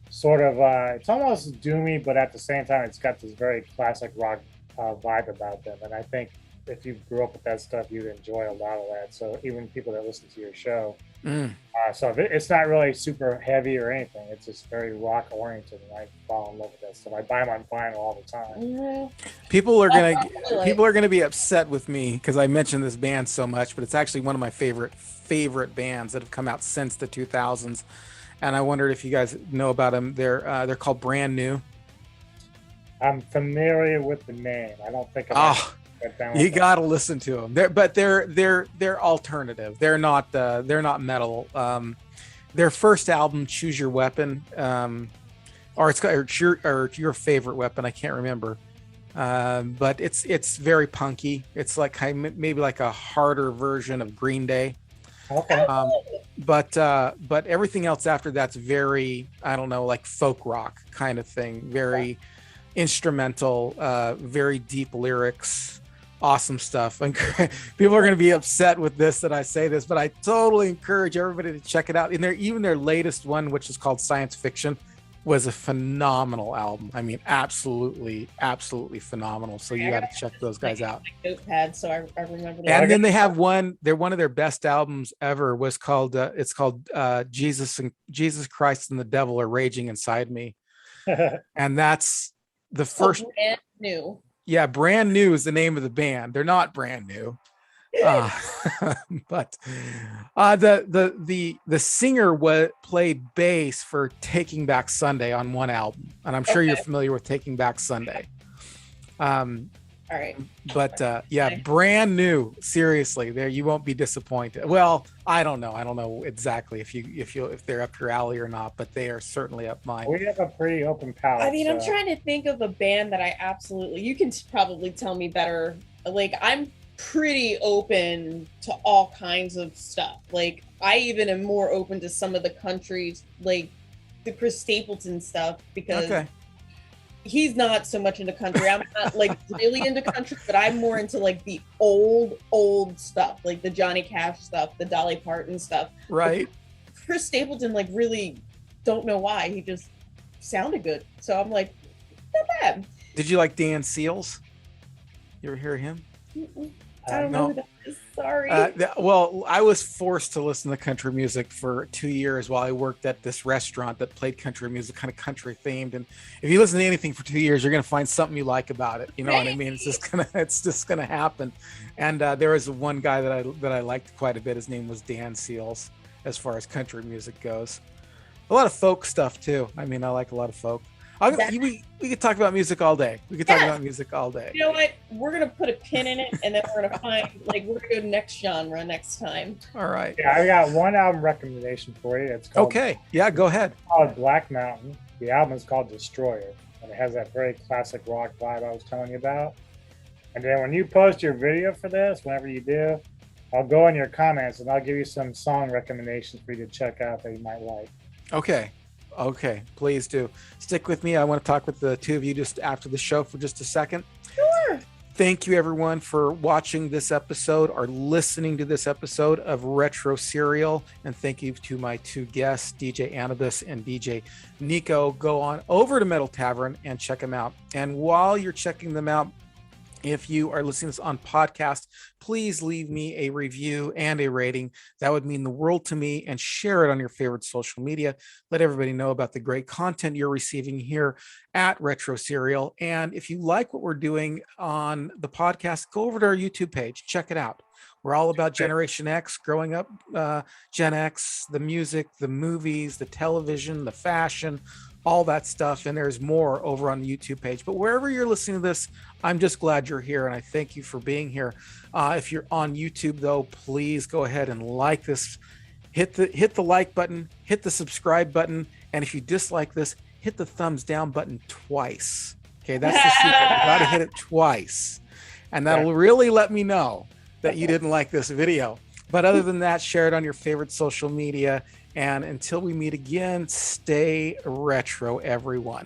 sort of it's almost doomy, but at the same time it's got this very classic rock vibe about them, and I think if you grew up with that stuff, you'd enjoy a lot of that. So even people that listen to your show, so it's not really super heavy or anything. It's just very rock oriented, and I fall in love with that stuff. I buy them on vinyl all the time. Mm-hmm. People are gonna be upset with me because I mentioned this band so much, but it's actually one of my favorite bands that have come out since the 2000s, and I wondered if you guys know about them. They're called Brand New. I'm familiar with the name. I don't think. You got to listen to them. They're alternative. They're not metal. Their first album, Choose Your Weapon, or your favorite weapon. I can't remember. But it's very punky. It's like maybe like a harder version of Green Day. Okay. But everything else after that's very, I don't know, like folk rock kind of thing. Very instrumental, very deep lyrics. Awesome stuff. And people are going to be upset with this that I say this, but I totally encourage everybody to check it out. And even their latest one, which is called Science Fiction, was a phenomenal album. I mean, absolutely phenomenal. So you got to check those guys out. Notepad, so I remember that. And then they have one of their best albums ever was called Jesus Christ and the Devil Are Raging Inside Me. And that's the first Brand New. Yeah, Brand New is the name of the band. They're not brand new, uh, but the singer played bass for Taking Back Sunday on one album, and I'm sure you're familiar with Taking Back Sunday. All right. But yeah, brand new. Seriously, there you won't be disappointed. Well, I don't know exactly if they're up your alley or not, but they are certainly up mine. We have a pretty open palette. I mean, I'm trying to think of a band that I absolutely. You can probably tell me better. Like, I'm pretty open to all kinds of stuff. Like, I even am more open to some of the countries, like the Chris Stapleton stuff, because he's not so much into country. I'm not like really into country, but I'm more into like the old stuff, like the Johnny Cash stuff, the Dolly Parton stuff. Right. But Chris Stapleton, like, really don't know why. He just sounded good. So I'm like, not bad. Did you like Dan Seals? You ever hear him? I don't know who that is. Sorry. Well, I was forced to listen to country music for 2 years while I worked at this restaurant that played country music, kind of country themed. And if you listen to anything for 2 years, you're going to find something you like about it. You know what I mean? It's just gonna happen. And there was one guy that I liked quite a bit. His name was Dan Seals, as far as country music goes. A lot of folk stuff too. I mean, I like a lot of folk. We could talk about music all day. We could talk about music all day. You know what? We're gonna put a pin in it, and then we're gonna find, like, we're gonna go next genre next time. All right. Yeah, I got one album recommendation for you. It's called Yeah, go ahead. It's called Black Mountain. The album is called Destroyer, and it has that very classic rock vibe I was telling you about. And then when you post your video for this, whenever you do, I'll go in your comments and I'll give you some song recommendations for you to check out that you might like. Okay, please do. Stick with me. I want to talk with the two of you just after the show for just a second. Sure. Thank you, everyone, for watching this episode or listening to this episode of Retro Serial. And thank you to my two guests, DJ Anubis and DJ Neko. Go on over to Metal Tavern and check them out. And while you're checking them out, if you are listening to this on podcast, please leave me a review and a rating. That would mean the world to me, and share it on your favorite social media. Let everybody know about the great content you're receiving here at Retro Serial. And if you like what we're doing on the podcast, go over to our YouTube page. Check it out. We're all about Generation X, growing up, Gen X, the music, the movies, the television, the fashion, all that stuff. And there's more over on the YouTube page. But wherever you're listening to this, I'm just glad you're here, and I thank you for being here. If you're on YouTube, though, please go ahead and like this. Hit the like button, hit the subscribe button, and if you dislike this, hit the thumbs down button twice. Okay, that's the secret. You got to hit it twice, and that'll really let me know that you didn't like this video. But other than that, share it on your favorite social media. And until we meet again, stay retro, everyone.